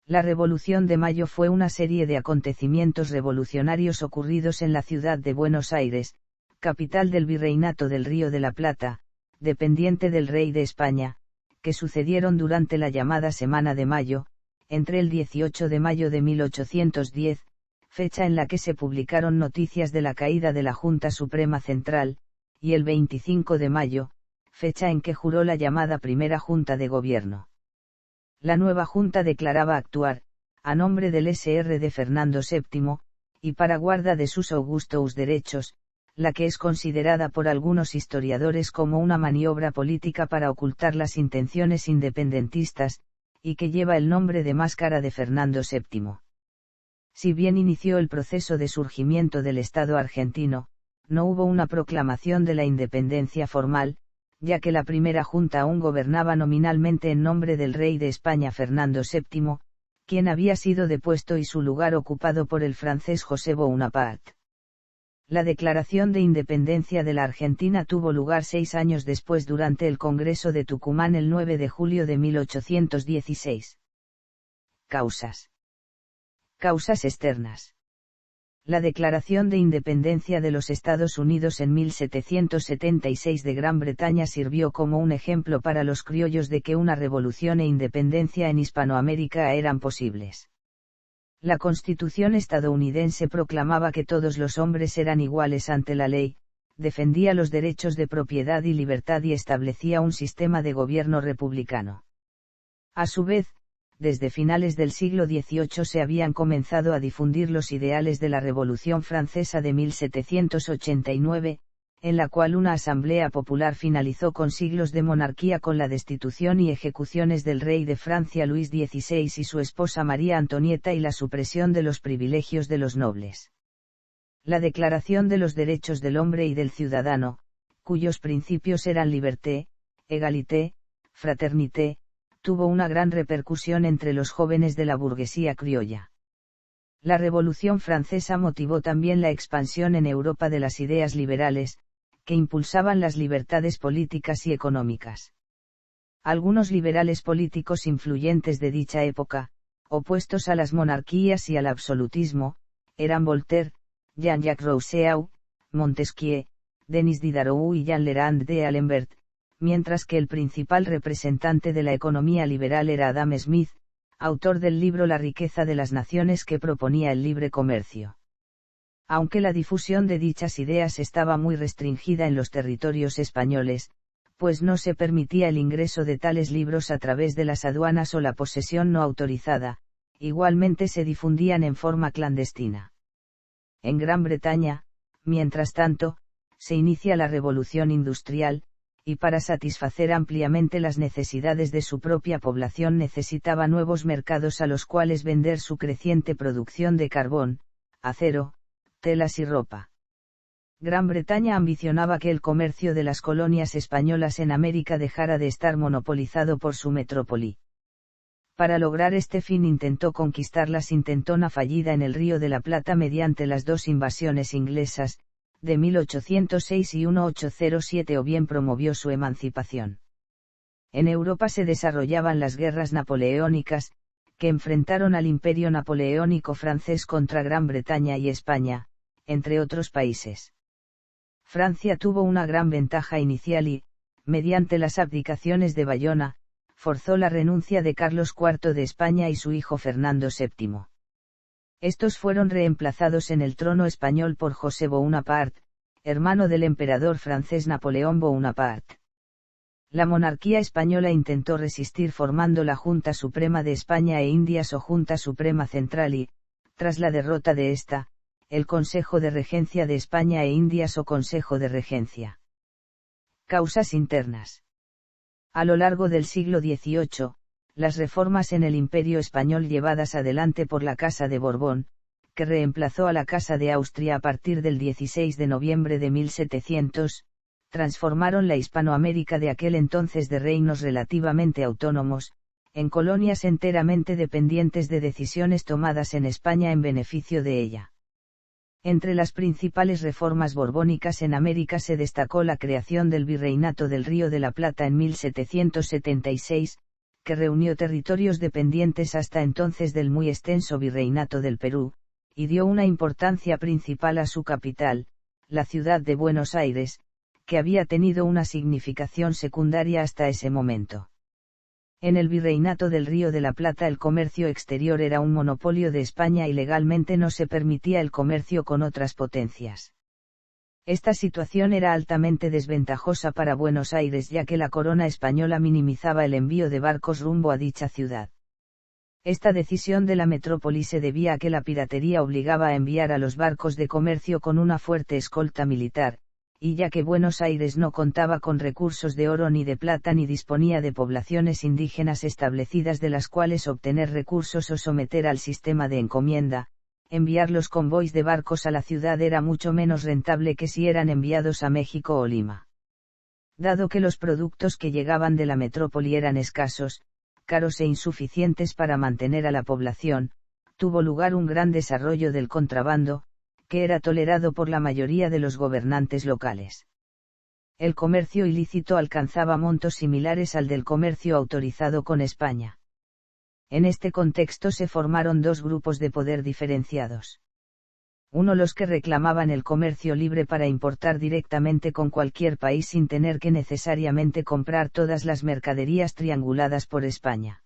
La Revolución de Mayo fue una serie de acontecimientos revolucionarios ocurridos en la ciudad de Buenos Aires, capital del Virreinato del Río de la Plata, dependiente del Rey de España, que sucedieron durante la llamada Semana de Mayo, entre el 18 de mayo de 1810, fecha en la que se publicaron noticias de la caída de la Junta Suprema Central, y el 25 de mayo, fecha en que juró la llamada Primera Junta de Gobierno. La nueva Junta declaraba actuar, a nombre del Sr. de Fernando VII, y para guarda de sus augustos derechos, la que es considerada por algunos historiadores como una maniobra política para ocultar las intenciones independentistas, y que lleva el nombre de Máscara de Fernando VII. Si bien inició el proceso de surgimiento del Estado argentino, no hubo una proclamación de la independencia formal, ya que la primera junta aún gobernaba nominalmente en nombre del rey de España Fernando VII, quien había sido depuesto y su lugar ocupado por el francés José Bonaparte. La declaración de independencia de la Argentina tuvo lugar 6 años después durante el Congreso de Tucumán el 9 de julio de 1816. Causas. Causas externas. La Declaración de Independencia de los Estados Unidos en 1776 de Gran Bretaña sirvió como un ejemplo para los criollos de que una revolución e independencia en Hispanoamérica eran posibles. La Constitución estadounidense proclamaba que todos los hombres eran iguales ante la ley, defendía los derechos de propiedad y libertad y establecía un sistema de gobierno republicano. A su vez, desde finales del siglo XVIII se habían comenzado a difundir los ideales de la Revolución Francesa de 1789, en la cual una asamblea popular finalizó con siglos de monarquía con la destitución y ejecuciones del rey de Francia Luis XVI y su esposa María Antonieta y la supresión de los privilegios de los nobles. La Declaración de los Derechos del Hombre y del Ciudadano, cuyos principios eran liberté, égalité, fraternité, tuvo una gran repercusión entre los jóvenes de la burguesía criolla. La Revolución Francesa motivó también la expansión en Europa de las ideas liberales, que impulsaban las libertades políticas y económicas. Algunos liberales políticos influyentes de dicha época, opuestos a las monarquías y al absolutismo, eran Voltaire, Jean-Jacques Rousseau, Montesquieu, Denis Diderot y Jean Lerand de Alembert, mientras que el principal representante de la economía liberal era Adam Smith, autor del libro La riqueza de las naciones que proponía el libre comercio. Aunque la difusión de dichas ideas estaba muy restringida en los territorios españoles, pues no se permitía el ingreso de tales libros a través de las aduanas o la posesión no autorizada, igualmente se difundían en forma clandestina. En Gran Bretaña, mientras tanto, se inicia la Revolución Industrial, y para satisfacer ampliamente las necesidades de su propia población necesitaba nuevos mercados a los cuales vender su creciente producción de carbón, acero, telas y ropa. Gran Bretaña ambicionaba que el comercio de las colonias españolas en América dejara de estar monopolizado por su metrópoli. Para lograr este fin intentó conquistar la intentona fallida en el Río de la Plata mediante las dos invasiones inglesas, de 1806 y 1807 o bien promovió su emancipación. En Europa se desarrollaban las guerras napoleónicas, que enfrentaron al imperio napoleónico francés contra Gran Bretaña y España, entre otros países. Francia tuvo una gran ventaja inicial y, mediante las abdicaciones de Bayona, forzó la renuncia de Carlos IV de España y su hijo Fernando VII. Estos fueron reemplazados en el trono español por José Bonaparte, hermano del emperador francés Napoleón Bonaparte. La monarquía española intentó resistir formando la Junta Suprema de España e Indias o Junta Suprema Central y, tras la derrota de esta, el Consejo de Regencia de España e Indias o Consejo de Regencia. Causas internas. A lo largo del siglo XVIII, las reformas en el Imperio español llevadas adelante por la Casa de Borbón, que reemplazó a la Casa de Austria a partir del 16 de noviembre de 1700, transformaron la Hispanoamérica de aquel entonces de reinos relativamente autónomos, en colonias enteramente dependientes de decisiones tomadas en España en beneficio de ella. Entre las principales reformas borbónicas en América se destacó la creación del Virreinato del Río de la Plata en 1776, que reunió territorios dependientes hasta entonces del muy extenso Virreinato del Perú, y dio una importancia principal a su capital, la ciudad de Buenos Aires, que había tenido una significación secundaria hasta ese momento. En el Virreinato del Río de la Plata el comercio exterior era un monopolio de España y legalmente no se permitía el comercio con otras potencias. Esta situación era altamente desventajosa para Buenos Aires ya que la corona española minimizaba el envío de barcos rumbo a dicha ciudad. Esta decisión de la metrópoli se debía a que la piratería obligaba a enviar a los barcos de comercio con una fuerte escolta militar, y ya que Buenos Aires no contaba con recursos de oro ni de plata ni disponía de poblaciones indígenas establecidas de las cuales obtener recursos o someter al sistema de encomienda, enviar los convoys de barcos a la ciudad era mucho menos rentable que si eran enviados a México o Lima. Dado que los productos que llegaban de la metrópoli eran escasos, caros e insuficientes para mantener a la población, tuvo lugar un gran desarrollo del contrabando, que era tolerado por la mayoría de los gobernantes locales. El comercio ilícito alcanzaba montos similares al del comercio autorizado con España. En este contexto se formaron dos grupos de poder diferenciados. Uno, los que reclamaban el comercio libre para importar directamente con cualquier país sin tener que necesariamente comprar todas las mercaderías trianguladas por España.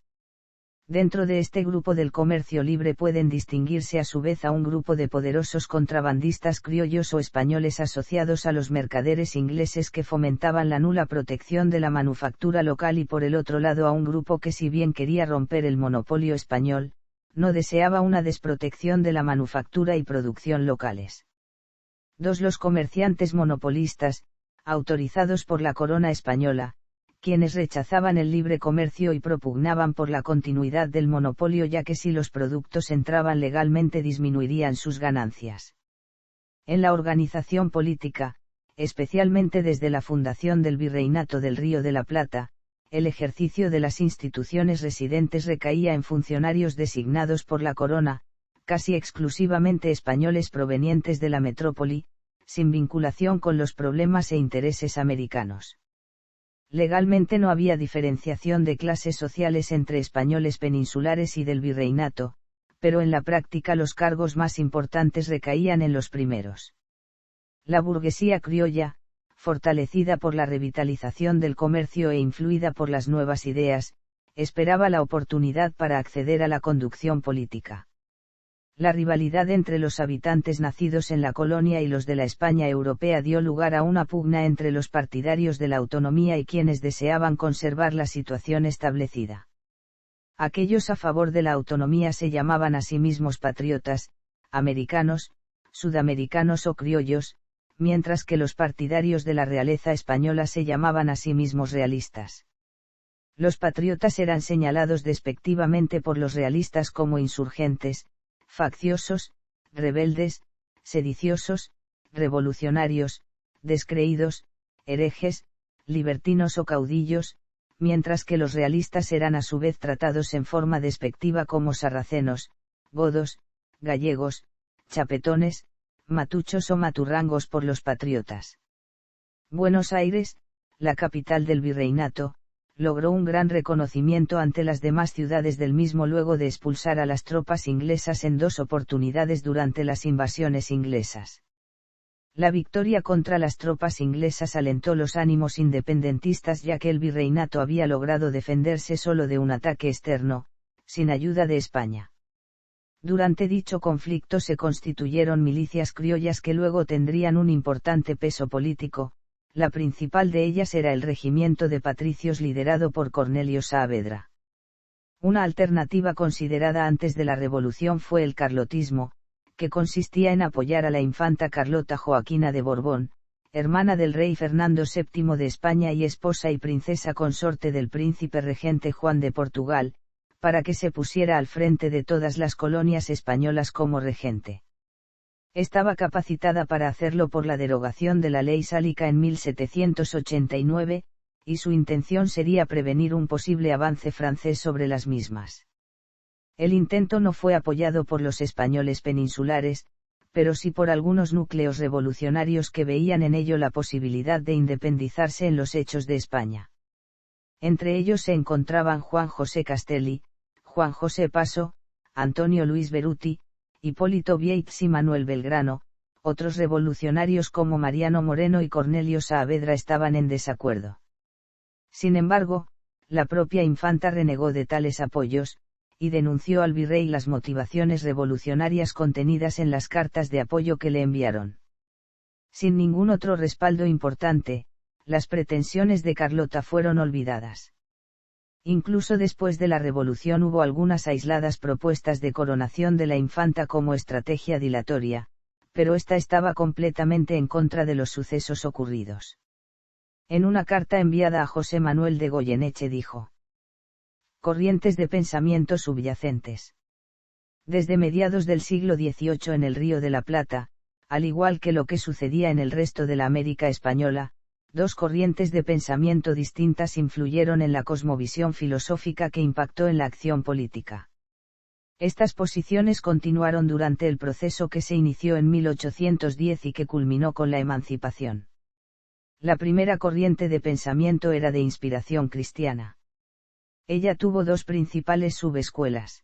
Dentro de este grupo del comercio libre pueden distinguirse a su vez a un grupo de poderosos contrabandistas criollos o españoles asociados a los mercaderes ingleses que fomentaban la nula protección de la manufactura local y por el otro lado a un grupo que si bien quería romper el monopolio español, no deseaba una desprotección de la manufactura y producción locales. 2. Los comerciantes monopolistas, autorizados por la corona española, quienes rechazaban el libre comercio y propugnaban por la continuidad del monopolio ya que si los productos entraban legalmente disminuirían sus ganancias. En la organización política, especialmente desde la fundación del Virreinato del Río de la Plata, el ejercicio de las instituciones residentes recaía en funcionarios designados por la corona, casi exclusivamente españoles provenientes de la metrópoli, sin vinculación con los problemas e intereses americanos. Legalmente no había diferenciación de clases sociales entre españoles peninsulares y del virreinato, pero en la práctica los cargos más importantes recaían en los primeros. La burguesía criolla, fortalecida por la revitalización del comercio e influida por las nuevas ideas, esperaba la oportunidad para acceder a la conducción política. La rivalidad entre los habitantes nacidos en la colonia y los de la España europea dio lugar a una pugna entre los partidarios de la autonomía y quienes deseaban conservar la situación establecida. Aquellos a favor de la autonomía se llamaban a sí mismos patriotas, americanos, sudamericanos o criollos, mientras que los partidarios de la realeza española se llamaban a sí mismos realistas. Los patriotas eran señalados despectivamente por los realistas como insurgentes, facciosos, rebeldes, sediciosos, revolucionarios, descreídos, herejes, libertinos o caudillos, mientras que los realistas eran a su vez tratados en forma despectiva como sarracenos, godos, gallegos, chapetones, matuchos o maturrangos por los patriotas. Buenos Aires, la capital del virreinato, logró un gran reconocimiento ante las demás ciudades del mismo luego de expulsar a las tropas inglesas en 2 oportunidades durante las invasiones inglesas. La victoria contra las tropas inglesas alentó los ánimos independentistas ya que el virreinato había logrado defenderse solo de un ataque externo, sin ayuda de España. Durante dicho conflicto se constituyeron milicias criollas que luego tendrían un importante peso político. La principal de ellas era el regimiento de patricios liderado por Cornelio Saavedra. Una alternativa considerada antes de la Revolución fue el carlotismo, que consistía en apoyar a la infanta Carlota Joaquina de Borbón, hermana del rey Fernando VII de España y esposa y princesa consorte del príncipe regente Juan de Portugal, para que se pusiera al frente de todas las colonias españolas como regente. Estaba capacitada para hacerlo por la derogación de la ley sálica en 1789, y su intención sería prevenir un posible avance francés sobre las mismas. El intento no fue apoyado por los españoles peninsulares, pero sí por algunos núcleos revolucionarios que veían en ello la posibilidad de independizarse en los hechos de España. Entre ellos se encontraban Juan José Castelli, Juan José Paso, Antonio Luis Beruti, Hipólito Vieites y Manuel Belgrano. Otros revolucionarios como Mariano Moreno y Cornelio Saavedra estaban en desacuerdo. Sin embargo, la propia infanta renegó de tales apoyos, y denunció al virrey las motivaciones revolucionarias contenidas en las cartas de apoyo que le enviaron. Sin ningún otro respaldo importante, las pretensiones de Carlota fueron olvidadas. Incluso después de la revolución hubo algunas aisladas propuestas de coronación de la infanta como estrategia dilatoria, pero esta estaba completamente en contra de los sucesos ocurridos. En una carta enviada a José Manuel de Goyeneche dijo: corrientes de pensamiento subyacentes. Desde mediados del siglo XVIII en el Río de la Plata, al igual que lo que sucedía en el resto de la América española, dos corrientes de pensamiento distintas influyeron en la cosmovisión filosófica que impactó en la acción política. Estas posiciones continuaron durante el proceso que se inició en 1810 y que culminó con la emancipación. La primera corriente de pensamiento era de inspiración cristiana. Ella tuvo dos principales subescuelas.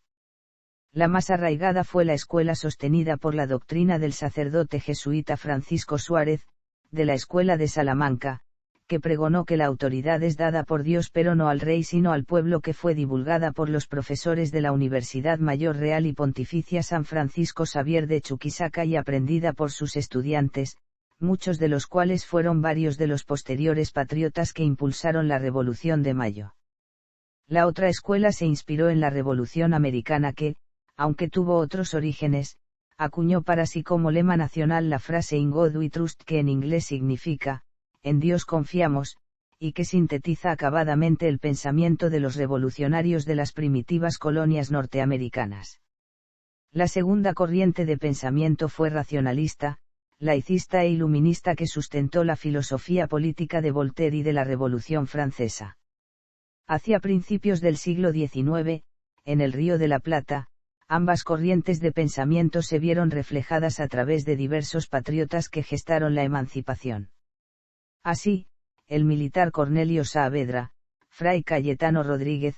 La más arraigada fue la escuela sostenida por la doctrina del sacerdote jesuita Francisco Suárez, de la Escuela de Salamanca, que pregonó que la autoridad es dada por Dios pero no al rey sino al pueblo, que fue divulgada por los profesores de la Universidad Mayor Real y Pontificia San Francisco Xavier de Chuquisaca y aprendida por sus estudiantes, muchos de los cuales fueron varios de los posteriores patriotas que impulsaron la Revolución de Mayo. La otra escuela se inspiró en la Revolución Americana que, aunque tuvo otros orígenes, acuñó para sí como lema nacional la frase In God We Trust, que en inglés significa, en Dios confiamos, y que sintetiza acabadamente el pensamiento de los revolucionarios de las primitivas colonias norteamericanas. La segunda corriente de pensamiento fue racionalista, laicista e iluminista, que sustentó la filosofía política de Voltaire y de la Revolución Francesa. Hacia principios del siglo XIX, en el Río de la Plata, ambas corrientes de pensamiento se vieron reflejadas a través de diversos patriotas que gestaron la emancipación. Así, el militar Cornelio Saavedra, fray Cayetano Rodríguez,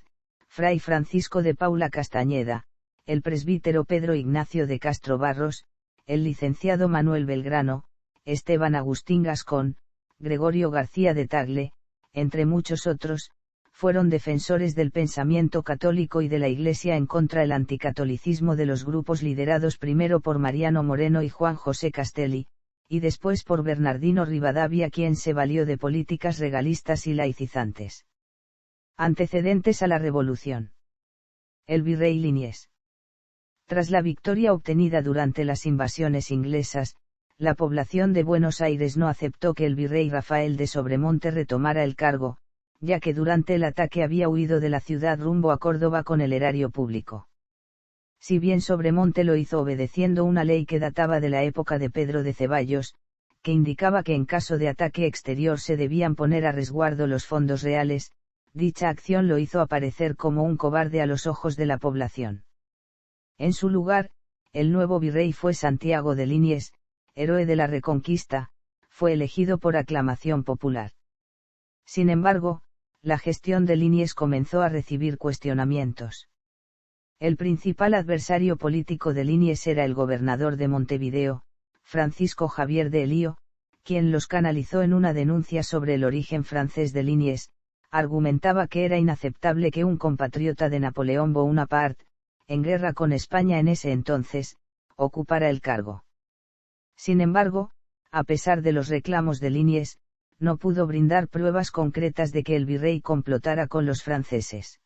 fray Francisco de Paula Castañeda, el presbítero Pedro Ignacio de Castro Barros, el licenciado Manuel Belgrano, Esteban Agustín Gascón, Gregorio García de Tagle, entre muchos otros, fueron defensores del pensamiento católico y de la Iglesia en contra del anticatolicismo de los grupos liderados primero por Mariano Moreno y Juan José Castelli, y después por Bernardino Rivadavia, quien se valió de políticas regalistas y laicizantes. Antecedentes a la Revolución. El virrey Liniers. Tras la victoria obtenida durante las invasiones inglesas, la población de Buenos Aires no aceptó que el virrey Rafael de Sobremonte retomara el cargo, ya que durante el ataque había huido de la ciudad rumbo a Córdoba con el erario público. Si bien Sobremonte lo hizo obedeciendo una ley que databa de la época de Pedro de Ceballos, que indicaba que en caso de ataque exterior se debían poner a resguardo los fondos reales, dicha acción lo hizo aparecer como un cobarde a los ojos de la población. En su lugar, el nuevo virrey fue Santiago de Liniers, héroe de la Reconquista, fue elegido por aclamación popular. Sin embargo, la gestión de Liniers comenzó a recibir cuestionamientos. El principal adversario político de Liniers era el gobernador de Montevideo, Francisco Javier de Elío, quien los canalizó en una denuncia sobre el origen francés de Liniers. Argumentaba que era inaceptable que un compatriota de Napoleón Bonaparte, en guerra con España en ese entonces, ocupara el cargo. Sin embargo, a pesar de los reclamos de Liniers, no pudo brindar pruebas concretas de que el virrey complotara con los franceses.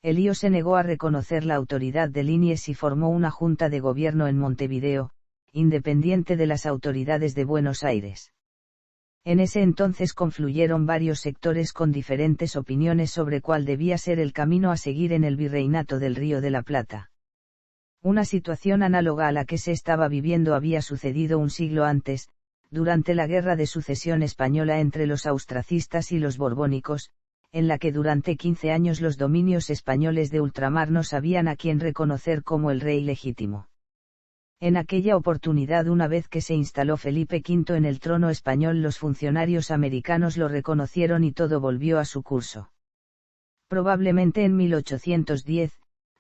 Elío se negó a reconocer la autoridad de Liniers y formó una junta de gobierno en Montevideo, independiente de las autoridades de Buenos Aires. En ese entonces confluyeron varios sectores con diferentes opiniones sobre cuál debía ser el camino a seguir en el virreinato del Río de la Plata. Una situación análoga a la que se estaba viviendo había sucedido un siglo antes, durante la Guerra de Sucesión Española entre los austracistas y los borbónicos, en la que durante 15 años los dominios españoles de ultramar no sabían a quién reconocer como el rey legítimo. En aquella oportunidad, una vez que se instaló Felipe V en el trono español, los funcionarios americanos lo reconocieron y todo volvió a su curso. Probablemente en 1810,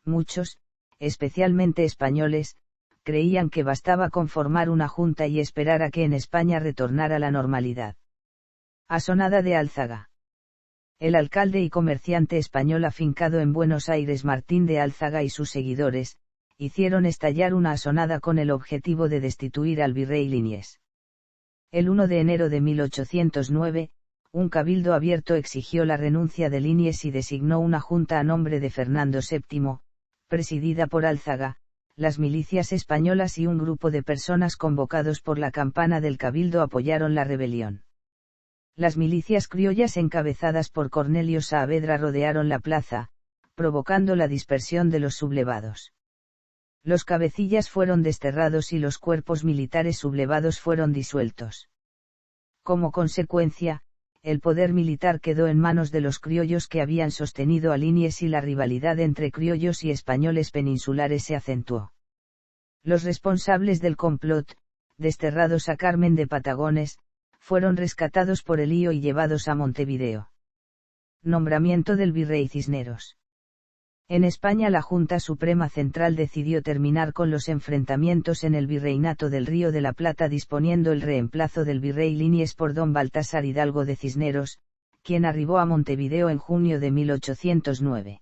muchos, especialmente españoles, creían que bastaba con formar una junta y esperar a que en España retornara la normalidad. Asonada de Álzaga. El alcalde y comerciante español afincado en Buenos Aires Martín de Álzaga y sus seguidores, hicieron estallar una asonada con el objetivo de destituir al virrey Liniers. El 1 de enero de 1809, un cabildo abierto exigió la renuncia de Liniers y designó una junta a nombre de Fernando VII, presidida por Álzaga, las milicias españolas y un grupo de personas convocados por la campana del cabildo apoyaron la rebelión. Las milicias criollas encabezadas por Cornelio Saavedra rodearon la plaza, provocando la dispersión de los sublevados. Los cabecillas fueron desterrados y los cuerpos militares sublevados fueron disueltos. Como consecuencia, el poder militar quedó en manos de los criollos que habían sostenido a Liniers y la rivalidad entre criollos y españoles peninsulares se acentuó. Los responsables del complot, desterrados a Carmen de Patagones, fueron rescatados por Elío y llevados a Montevideo. Nombramiento del virrey Cisneros. En España la Junta Suprema Central decidió terminar con los enfrentamientos en el Virreinato del Río de la Plata disponiendo el reemplazo del virrey Liniers por don Baltasar Hidalgo de Cisneros, quien arribó a Montevideo en junio de 1809.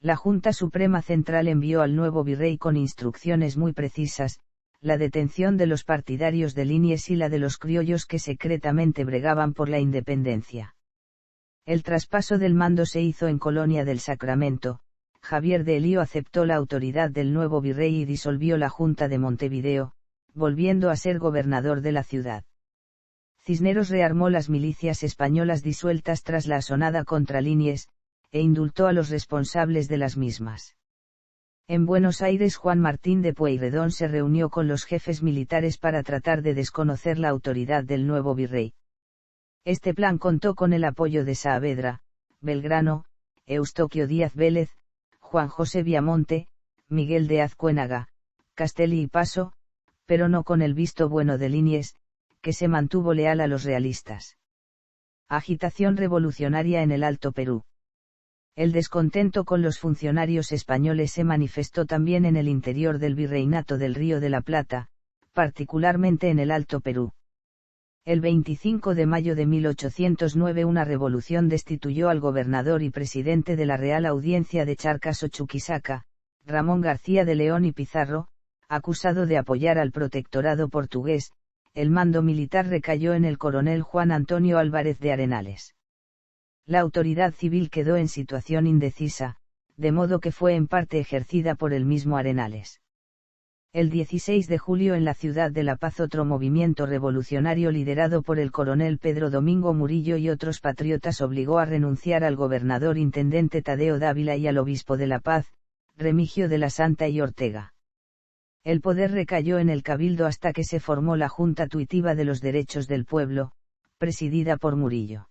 La Junta Suprema Central envió al nuevo virrey con instrucciones muy precisas, la detención de los partidarios de Liniers y la de los criollos que secretamente bregaban por la independencia. El traspaso del mando se hizo en Colonia del Sacramento. Javier de Elío aceptó la autoridad del nuevo virrey y disolvió la Junta de Montevideo, volviendo a ser gobernador de la ciudad. Cisneros rearmó las milicias españolas disueltas tras la asonada contra Liniers, e indultó a los responsables de las mismas. En Buenos Aires Juan Martín de Pueyrredón se reunió con los jefes militares para tratar de desconocer la autoridad del nuevo virrey. Este plan contó con el apoyo de Saavedra, Belgrano, Eustoquio Díaz Vélez, Juan José Viamonte, Miguel de Azcuénaga, Castelli y Paso, pero no con el visto bueno de Liniers, que se mantuvo leal a los realistas. Agitación revolucionaria en el Alto Perú. El descontento con los funcionarios españoles se manifestó también en el interior del Virreinato del Río de la Plata, particularmente en el Alto Perú. El 25 de mayo de 1809 una revolución destituyó al gobernador y presidente de la Real Audiencia de Charcas o Chuquisaca, Ramón García de León y Pizarro, acusado de apoyar al protectorado portugués. El mando militar recayó en el coronel Juan Antonio Álvarez de Arenales. La autoridad civil quedó en situación indecisa, de modo que fue en parte ejercida por el mismo Arenales. El 16 de julio en la ciudad de La Paz otro movimiento revolucionario liderado por el coronel Pedro Domingo Murillo y otros patriotas obligó a renunciar al gobernador intendente Tadeo Dávila y al obispo de La Paz, Remigio de la Santa y Ortega. El poder recayó en el cabildo hasta que se formó la Junta Tuitiva de los Derechos del Pueblo, presidida por Murillo.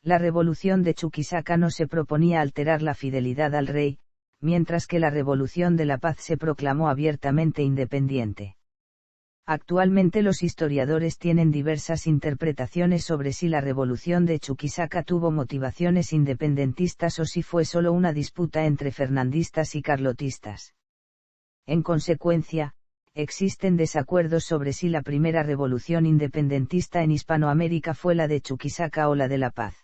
La revolución de Chuquisaca no se proponía alterar la fidelidad al rey, mientras que la Revolución de la Paz se proclamó abiertamente independiente. Actualmente los historiadores tienen diversas interpretaciones sobre si la Revolución de Chuquisaca tuvo motivaciones independentistas o si fue solo una disputa entre fernandistas y carlotistas. En consecuencia, existen desacuerdos sobre si la primera revolución independentista en Hispanoamérica fue la de Chuquisaca o la de La Paz.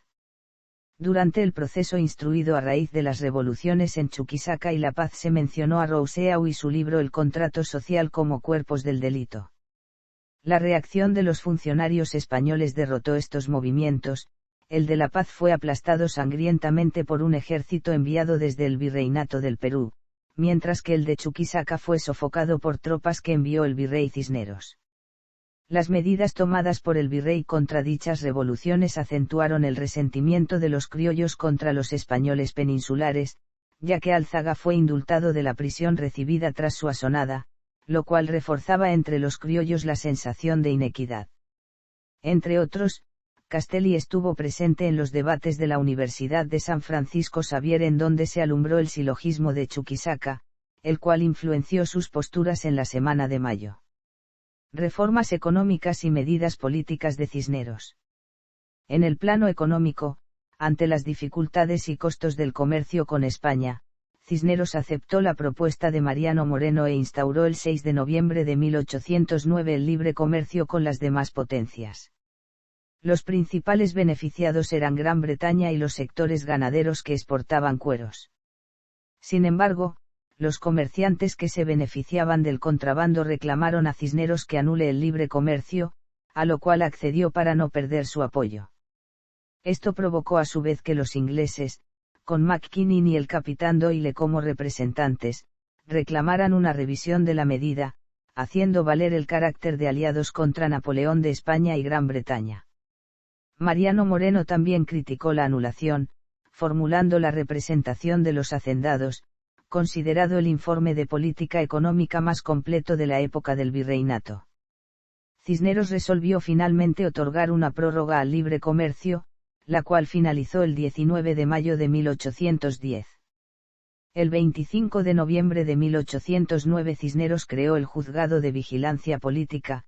Durante el proceso instruido a raíz de las revoluciones en Chuquisaca y La Paz se mencionó a Rousseau y su libro El contrato social como cuerpos del delito. La reacción de los funcionarios españoles derrotó estos movimientos. El de La Paz fue aplastado sangrientamente por un ejército enviado desde el Virreinato del Perú, mientras que el de Chuquisaca fue sofocado por tropas que envió el virrey Cisneros. Las medidas tomadas por el virrey contra dichas revoluciones acentuaron el resentimiento de los criollos contra los españoles peninsulares, ya que Álzaga fue indultado de la prisión recibida tras su asonada, lo cual reforzaba entre los criollos la sensación de inequidad. Entre otros, Castelli estuvo presente en los debates de la Universidad de San Francisco Xavier en donde se alumbró el silogismo de Chuquisaca, el cual influenció sus posturas en la Semana de Mayo. Reformas económicas y medidas políticas de Cisneros. En el plano económico, Ante las dificultades y costos del comercio con España, Cisneros aceptó la propuesta de Mariano Moreno e instauró el 6 de noviembre de 1809 el libre comercio con las demás potencias. Los principales beneficiados eran Gran Bretaña y los sectores ganaderos que exportaban cueros. Sin embargo, los comerciantes que se beneficiaban del contrabando reclamaron a Cisneros que anule el libre comercio, a lo cual accedió para no perder su apoyo. Esto provocó a su vez que los ingleses, con McKinnon y el capitán Doyle como representantes, reclamaran una revisión de la medida, haciendo valer el carácter de aliados contra Napoleón de España y Gran Bretaña. Mariano Moreno también criticó la anulación, formulando la representación de los hacendados, considerado el informe de política económica más completo de la época del virreinato. Cisneros resolvió finalmente otorgar una prórroga al libre comercio, la cual finalizó el 19 de mayo de 1810. El 25 de noviembre de 1809 Cisneros creó el Juzgado de Vigilancia Política,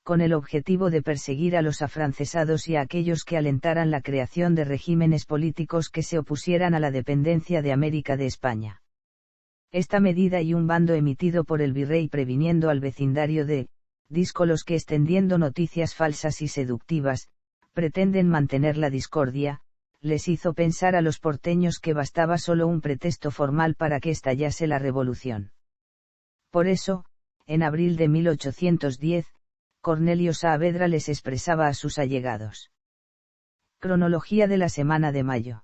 con el objetivo de perseguir a los afrancesados y a aquellos que alentaran la creación de regímenes políticos que se opusieran a la dependencia de América de España. Esta medida y un bando emitido por el virrey previniendo al vecindario de díscolos que extendiendo noticias falsas y seductivas, pretenden mantener la discordia, les hizo pensar a los porteños que bastaba solo un pretexto formal para que estallase la revolución. Por eso, en abril de 1810, Cornelio Saavedra les expresaba a sus allegados. Cronología de la semana de mayo.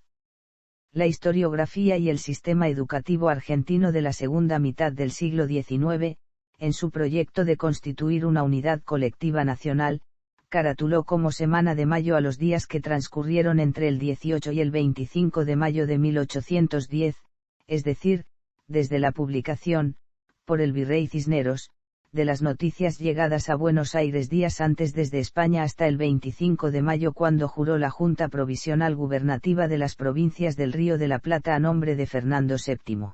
La historiografía y el sistema educativo argentino de la segunda mitad del siglo XIX, en su proyecto de constituir una unidad colectiva nacional, caratuló como Semana de Mayo a los días que transcurrieron entre el 18 y el 25 de mayo de 1810, es decir, desde la publicación, por el virrey Cisneros, de las noticias llegadas a Buenos Aires días antes desde España hasta el 25 de mayo cuando juró la Junta Provisional Gubernativa de las Provincias del Río de la Plata a nombre de Fernando VII.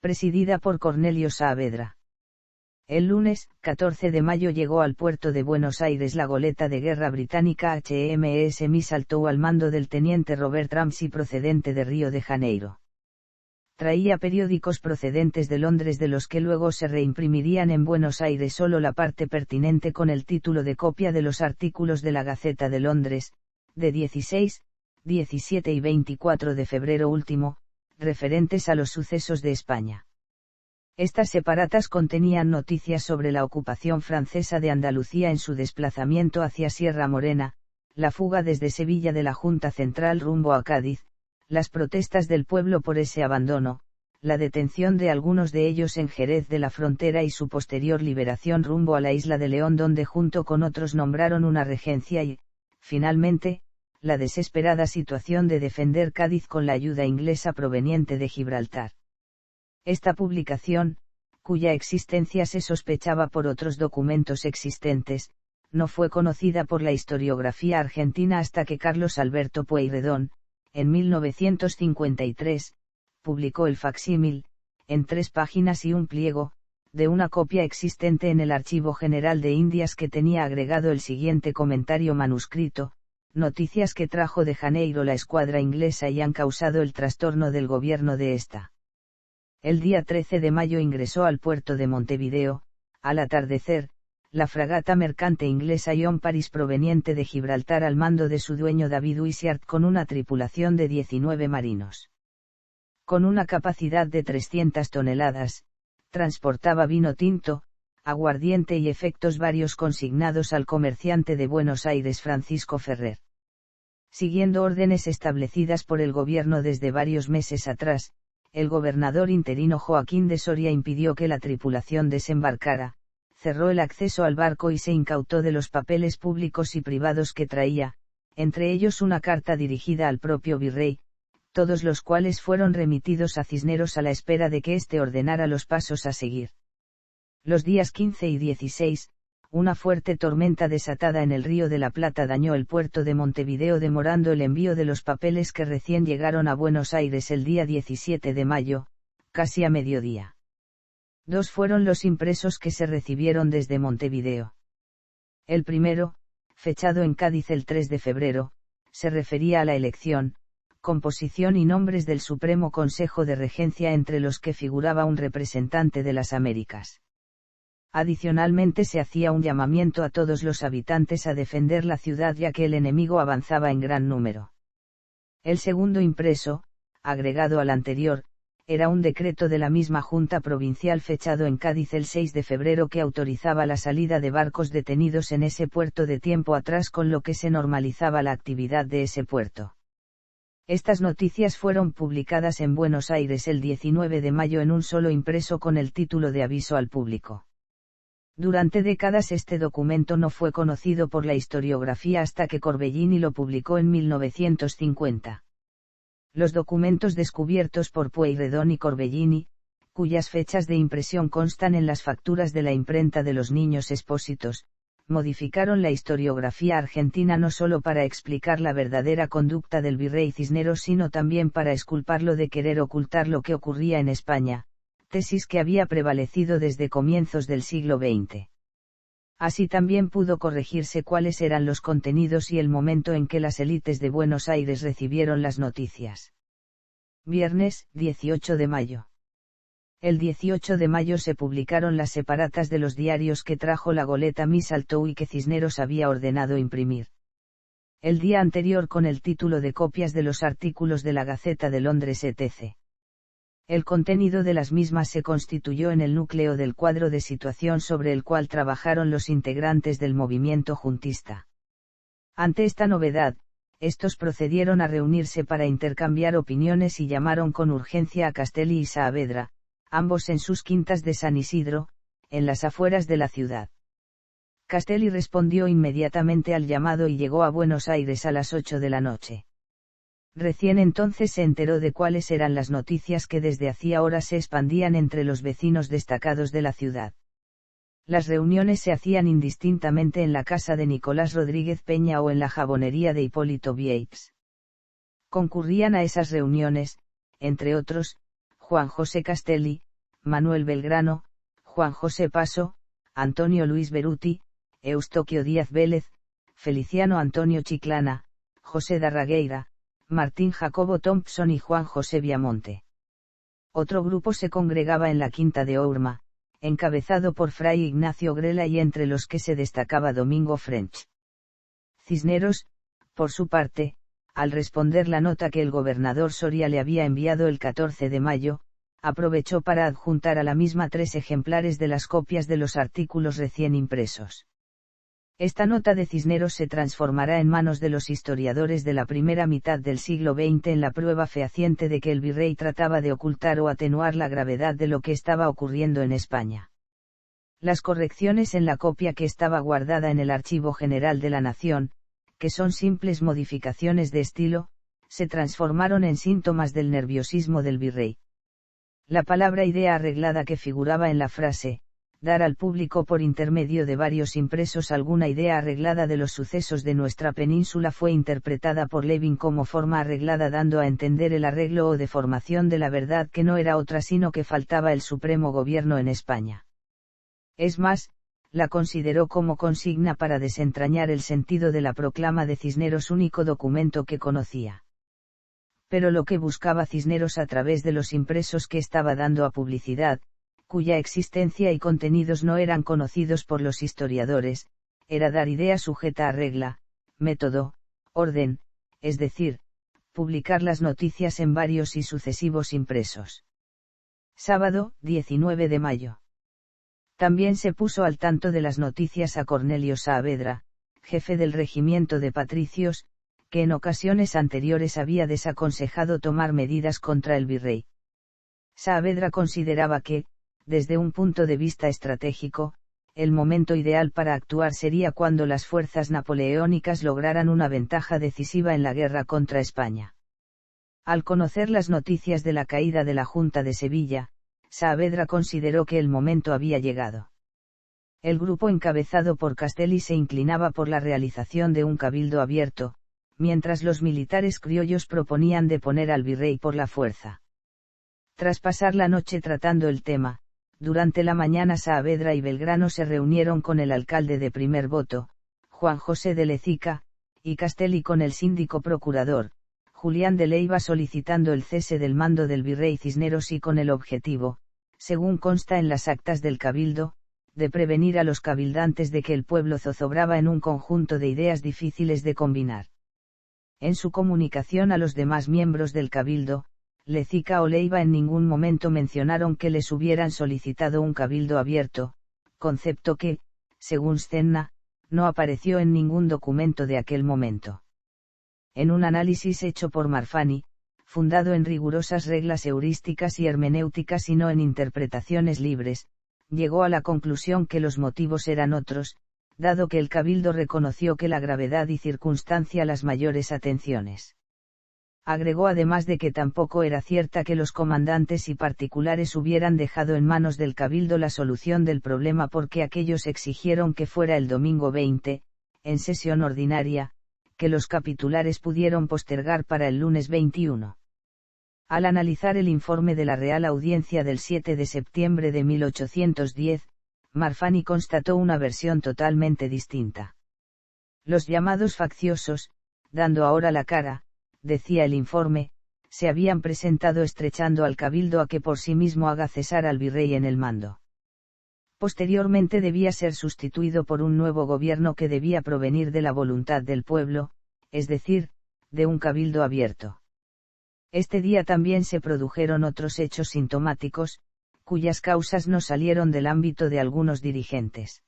Presidida por Cornelio Saavedra. El lunes, 14 de mayo llegó al puerto de Buenos Aires la goleta de guerra británica HMS Mistletoe al mando del teniente Robert Ramsay procedente de Río de Janeiro. Traía periódicos procedentes de Londres de los que luego se reimprimirían en Buenos Aires solo la parte pertinente con el título de copia de los artículos de la Gaceta de Londres, de 16, 17 y 24 de febrero último, referentes a los sucesos de España. Estas separatas contenían noticias sobre la ocupación francesa de Andalucía en su desplazamiento hacia Sierra Morena, la fuga desde Sevilla de la Junta Central rumbo a Cádiz, las protestas del pueblo por ese abandono, la detención de algunos de ellos en Jerez de la Frontera y su posterior liberación rumbo a la isla de León donde junto con otros nombraron una regencia y, finalmente, la desesperada situación de defender Cádiz con la ayuda inglesa proveniente de Gibraltar. Esta publicación, cuya existencia se sospechaba por otros documentos existentes, no fue conocida por la historiografía argentina hasta que Carlos Alberto Pueyrredón, en 1953, publicó el facsímil, en 3 páginas y un pliego, de una copia existente en el Archivo General de Indias que tenía agregado el siguiente comentario manuscrito: noticias que trajo de Janeiro la escuadra inglesa y han causado el trastorno del gobierno de esta. El día 13 de mayo ingresó al puerto de Montevideo, al atardecer, la fragata mercante inglesa John Paris proveniente de Gibraltar al mando de su dueño David Wishart con una tripulación de 19 marinos. Con una capacidad de 300 toneladas, transportaba vino tinto, aguardiente y efectos varios consignados al comerciante de Buenos Aires Francisco Ferrer. Siguiendo órdenes establecidas por el gobierno desde varios meses atrás, el gobernador interino Joaquín de Soria impidió que la tripulación desembarcara, cerró el acceso al barco y se incautó de los papeles públicos y privados que traía, entre ellos una carta dirigida al propio virrey, todos los cuales fueron remitidos a Cisneros a la espera de que éste ordenara los pasos a seguir. Los días 15 y 16, una fuerte tormenta desatada en el Río de la Plata dañó el puerto de Montevideo demorando el envío de los papeles que recién llegaron a Buenos Aires el día 17 de mayo, casi a mediodía. 2 fueron los impresos que se recibieron desde Montevideo. El primero, fechado en Cádiz el 3 de febrero, se refería a la elección, composición y nombres del Supremo Consejo de Regencia, entre los que figuraba un representante de las Américas. Adicionalmente se hacía un llamamiento a todos los habitantes a defender la ciudad, ya que el enemigo avanzaba en gran número. El segundo impreso, agregado al anterior, era un decreto de la misma Junta Provincial fechado en Cádiz el 6 de febrero que autorizaba la salida de barcos detenidos en ese puerto de tiempo atrás, con lo que se normalizaba la actividad de ese puerto. Estas noticias fueron publicadas en Buenos Aires el 19 de mayo en un solo impreso con el título de aviso al público. Durante décadas este documento no fue conocido por la historiografía hasta que Corbellini lo publicó en 1950. Los documentos descubiertos por Pueyrredón y Corbellini, cuyas fechas de impresión constan en las facturas de la imprenta de los Niños Expósitos, modificaron la historiografía argentina no solo para explicar la verdadera conducta del virrey Cisneros, sino también para exculparlo de querer ocultar lo que ocurría en España, tesis que había prevalecido desde comienzos del siglo XX. Así también pudo corregirse cuáles eran los contenidos y el momento en que las élites de Buenos Aires recibieron las noticias. Viernes, 18 de mayo. El 18 de mayo se publicaron las separatas de los diarios que trajo la goleta Mistletoe y que Cisneros había ordenado imprimir el día anterior, con el título de copias de los artículos de la Gaceta de Londres etc. El contenido de las mismas se constituyó en el núcleo del cuadro de situación sobre el cual trabajaron los integrantes del movimiento juntista. Ante esta novedad, estos procedieron a reunirse para intercambiar opiniones y llamaron con urgencia a Castelli y Saavedra, ambos en sus quintas de San Isidro, en las afueras de la ciudad. Castelli respondió inmediatamente al llamado y llegó a Buenos Aires a las 8 de la noche. Recién entonces se enteró de cuáles eran las noticias que desde hacía horas se expandían entre los vecinos destacados de la ciudad. Las reuniones se hacían indistintamente en la casa de Nicolás Rodríguez Peña o en la jabonería de Hipólito Vieites. Concurrían a esas reuniones, entre otros, Juan José Castelli, Manuel Belgrano, Juan José Paso, Antonio Luis Beruti, Eustoquio Díaz Vélez, Feliciano Antonio Chiclana, José Darragueira, Martín Jacobo Thompson y Juan José Viamonte. Otro grupo se congregaba en la quinta de Ourma, encabezado por Fray Ignacio Grela y entre los que se destacaba Domingo French. Cisneros, por su parte, al responder la nota que el gobernador Soria le había enviado el 14 de mayo, aprovechó para adjuntar a la misma 3 ejemplares de las copias de los artículos recién impresos. Esta nota de Cisneros se transformará en manos de los historiadores de la primera mitad del siglo XX en la prueba fehaciente de que el virrey trataba de ocultar o atenuar la gravedad de lo que estaba ocurriendo en España. Las correcciones en la copia que estaba guardada en el Archivo General de la Nación, que son simples modificaciones de estilo, se transformaron en síntomas del nerviosismo del virrey. La palabra idea arreglada que figuraba en la frase, dar al público por intermedio de varios impresos alguna idea arreglada de los sucesos de nuestra península, fue interpretada por Levin como forma arreglada, dando a entender el arreglo o deformación de la verdad, que no era otra sino que faltaba el supremo gobierno en España. Es más, la consideró como consigna para desentrañar el sentido de la proclama de Cisneros, único documento que conocía. Pero lo que buscaba Cisneros a través de los impresos que estaba dando a publicidad, cuya existencia y contenidos no eran conocidos por los historiadores, era dar idea sujeta a regla, método, orden, es decir, publicar las noticias en varios y sucesivos impresos. Sábado, 19 de mayo. También se puso al tanto de las noticias a Cornelio Saavedra, jefe del regimiento de patricios, que en ocasiones anteriores había desaconsejado tomar medidas contra el virrey. Saavedra consideraba que, desde un punto de vista estratégico, el momento ideal para actuar sería cuando las fuerzas napoleónicas lograran una ventaja decisiva en la guerra contra España. Al conocer las noticias de la caída de la Junta de Sevilla, Saavedra consideró que el momento había llegado. El grupo encabezado por Castelli se inclinaba por la realización de un cabildo abierto, mientras los militares criollos proponían deponer al virrey por la fuerza. Tras pasar la noche tratando el tema, durante la mañana Saavedra y Belgrano se reunieron con el alcalde de primer voto, Juan José de Lezica, y Castelli con el síndico procurador, Julián de Leiva, solicitando el cese del mando del virrey Cisneros y con el objetivo, según consta en las actas del cabildo, de prevenir a los cabildantes de que el pueblo zozobraba en un conjunto de ideas difíciles de combinar. En su comunicación a los demás miembros del cabildo, Lezica o Leiva en ningún momento mencionaron que les hubieran solicitado un cabildo abierto, concepto que, según Scenna, no apareció en ningún documento de aquel momento. En un análisis hecho por Marfani, fundado en rigurosas reglas heurísticas y hermenéuticas y no en interpretaciones libres, llegó a la conclusión que los motivos eran otros, dado que el cabildo reconoció que la gravedad y circunstancia las mayores atenciones. Agregó además de que tampoco era cierta que los comandantes y particulares hubieran dejado en manos del cabildo la solución del problema porque aquellos exigieron que fuera el domingo 20, en sesión ordinaria, que los capitulares pudieron postergar para el lunes 21. Al analizar el informe de la Real Audiencia del 7 de septiembre de 1810, Marfani constató una versión totalmente distinta. Los llamados facciosos, dando ahora la cara, decía el informe, se habían presentado estrechando al cabildo a que por sí mismo haga cesar al virrey en el mando. Posteriormente debía ser sustituido por un nuevo gobierno que debía provenir de la voluntad del pueblo, es decir, de un cabildo abierto. Este día también se produjeron otros hechos sintomáticos, cuyas causas no salieron del ámbito de algunos dirigentes.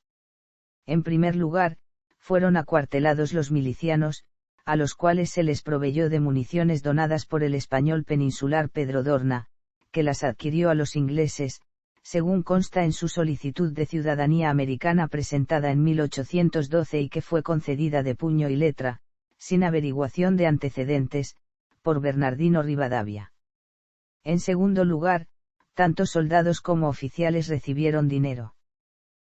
En primer lugar, fueron acuartelados los milicianos, a los cuales se les proveyó de municiones donadas por el español peninsular Pedro Dorna, que las adquirió a los ingleses, según consta en su solicitud de ciudadanía americana presentada en 1812 y que fue concedida de puño y letra, sin averiguación de antecedentes, por Bernardino Rivadavia. En segundo lugar, tanto soldados como oficiales recibieron dinero.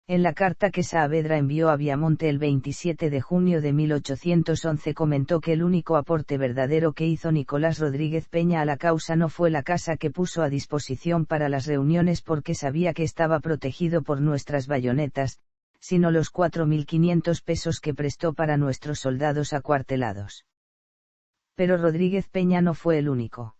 En la carta que Saavedra envió a Viamonte el 27 de junio de 1811 comentó que el único aporte verdadero que hizo Nicolás Rodríguez Peña a la causa no fue la casa que puso a disposición para las reuniones porque sabía que estaba protegido por nuestras bayonetas, sino los 4.500 pesos que prestó para nuestros soldados acuartelados. Pero Rodríguez Peña no fue el único.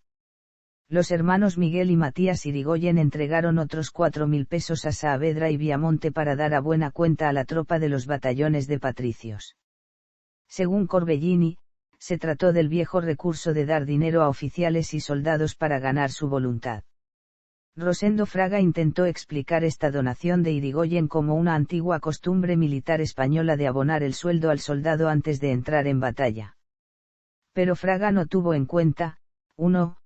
Los hermanos Miguel y Matías Irigoyen entregaron otros 4.000 pesos a Saavedra y Viamonte para dar a buena cuenta a la tropa de los batallones de patricios. Según Corbellini, se trató del viejo recurso de dar dinero a oficiales y soldados para ganar su voluntad. Rosendo Fraga intentó explicar esta donación de Irigoyen como una antigua costumbre militar española de abonar el sueldo al soldado antes de entrar en batalla. Pero Fraga no tuvo en cuenta, 1,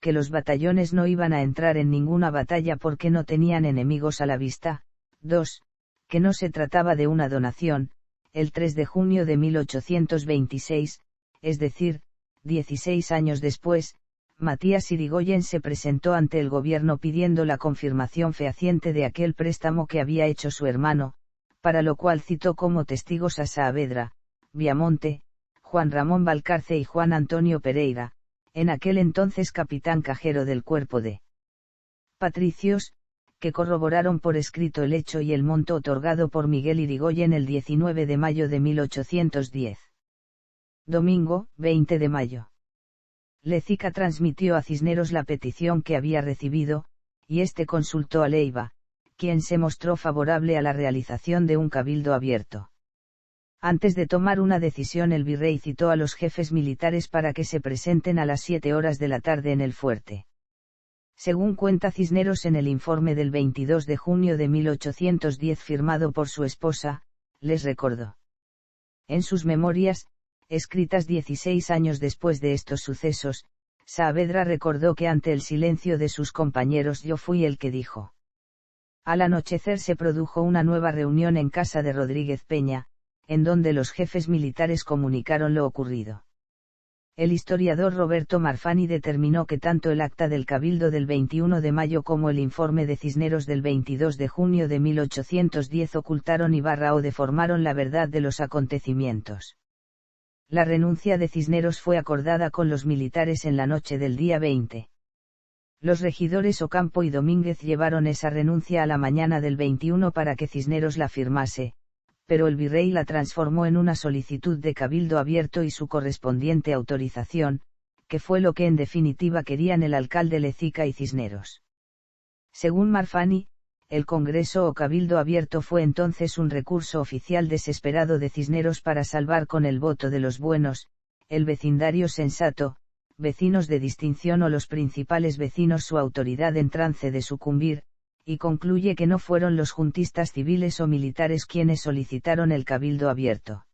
que los batallones no iban a entrar en ninguna batalla porque no tenían enemigos a la vista, 2, que no se trataba de una donación. El 3 de junio de 1826, es decir, 16 años después, Matías Irigoyen se presentó ante el gobierno pidiendo la confirmación fehaciente de aquel préstamo que había hecho su hermano, para lo cual citó como testigos a Saavedra, Viamonte, Juan Ramón Valcarce y Juan Antonio Pereira, en aquel entonces capitán cajero del cuerpo de patricios, que corroboraron por escrito el hecho y el monto otorgado por Miguel Irigoyen el 19 de mayo de 1810. Domingo, 20 de mayo. Lezica transmitió a Cisneros la petición que había recibido, y este consultó a Leiva, quien se mostró favorable a la realización de un cabildo abierto. Antes de tomar una decisión el virrey citó a los jefes militares para que se presenten a las 7 horas de la tarde en el fuerte. Según cuenta Cisneros en el informe del 22 de junio de 1810 firmado por su esposa, les recordó. En sus memorias, escritas 16 años después de estos sucesos, Saavedra recordó que ante el silencio de sus compañeros yo fui el que dijo. Al anochecer se produjo una nueva reunión en casa de Rodríguez Peña, en donde los jefes militares comunicaron lo ocurrido. El historiador Roberto Marfani determinó que tanto el acta del Cabildo del 21 de mayo como el informe de Cisneros del 22 de junio de 1810 ocultaron o deformaron la verdad de los acontecimientos. La renuncia de Cisneros fue acordada con los militares en la noche del día 20. Los regidores Ocampo y Domínguez llevaron esa renuncia a la mañana del 21 para que Cisneros la firmase, pero el virrey la transformó en una solicitud de cabildo abierto y su correspondiente autorización, que fue lo que en definitiva querían el alcalde Lezica y Cisneros. Según Marfani, el Congreso o Cabildo Abierto fue entonces un recurso oficial desesperado de Cisneros para salvar con el voto de los buenos, el vecindario sensato, vecinos de distinción o los principales vecinos su autoridad en trance de sucumbir, y concluye que no fueron los juntistas civiles o militares quienes solicitaron el Cabildo Abierto.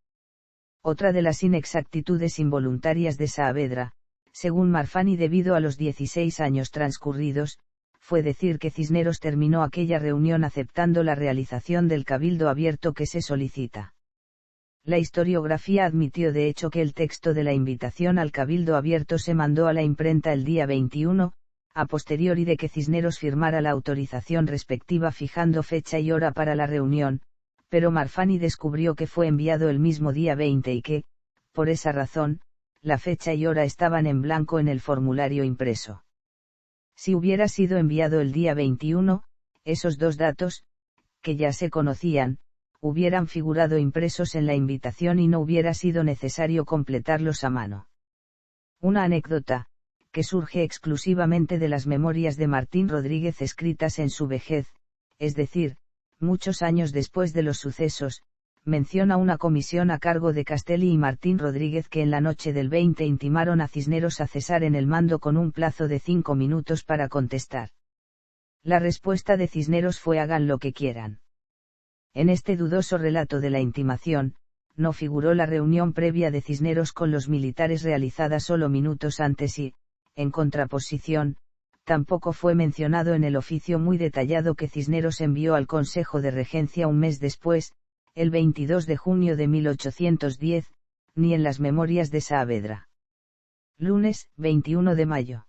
Otra de las inexactitudes involuntarias de Saavedra, según Marfani debido a los 16 años transcurridos, fue decir que Cisneros terminó aquella reunión aceptando la realización del Cabildo Abierto que se solicita. La historiografía admitió de hecho que el texto de la invitación al Cabildo Abierto se mandó a la imprenta el día 21, a posteriori de que Cisneros firmara la autorización respectiva fijando fecha y hora para la reunión, pero Marfani descubrió que fue enviado el mismo día 20 y que, por esa razón, la fecha y hora estaban en blanco en el formulario impreso. Si hubiera sido enviado el día 21, esos dos datos, que ya se conocían, hubieran figurado impresos en la invitación y no hubiera sido necesario completarlos a mano. Una anécdota, que surge exclusivamente de las memorias de Martín Rodríguez escritas en su vejez, es decir, muchos años después de los sucesos, menciona una comisión a cargo de Castelli y Martín Rodríguez que en la noche del 20 intimaron a Cisneros a cesar en el mando con un plazo de 5 minutos para contestar. La respuesta de Cisneros fue hagan lo que quieran. En este dudoso relato de la intimación, no figuró la reunión previa de Cisneros con los militares realizada solo minutos antes y, en contraposición, tampoco fue mencionado en el oficio muy detallado que Cisneros envió al Consejo de Regencia un mes después, el 22 de junio de 1810, ni en las memorias de Saavedra. Lunes, 21 de mayo.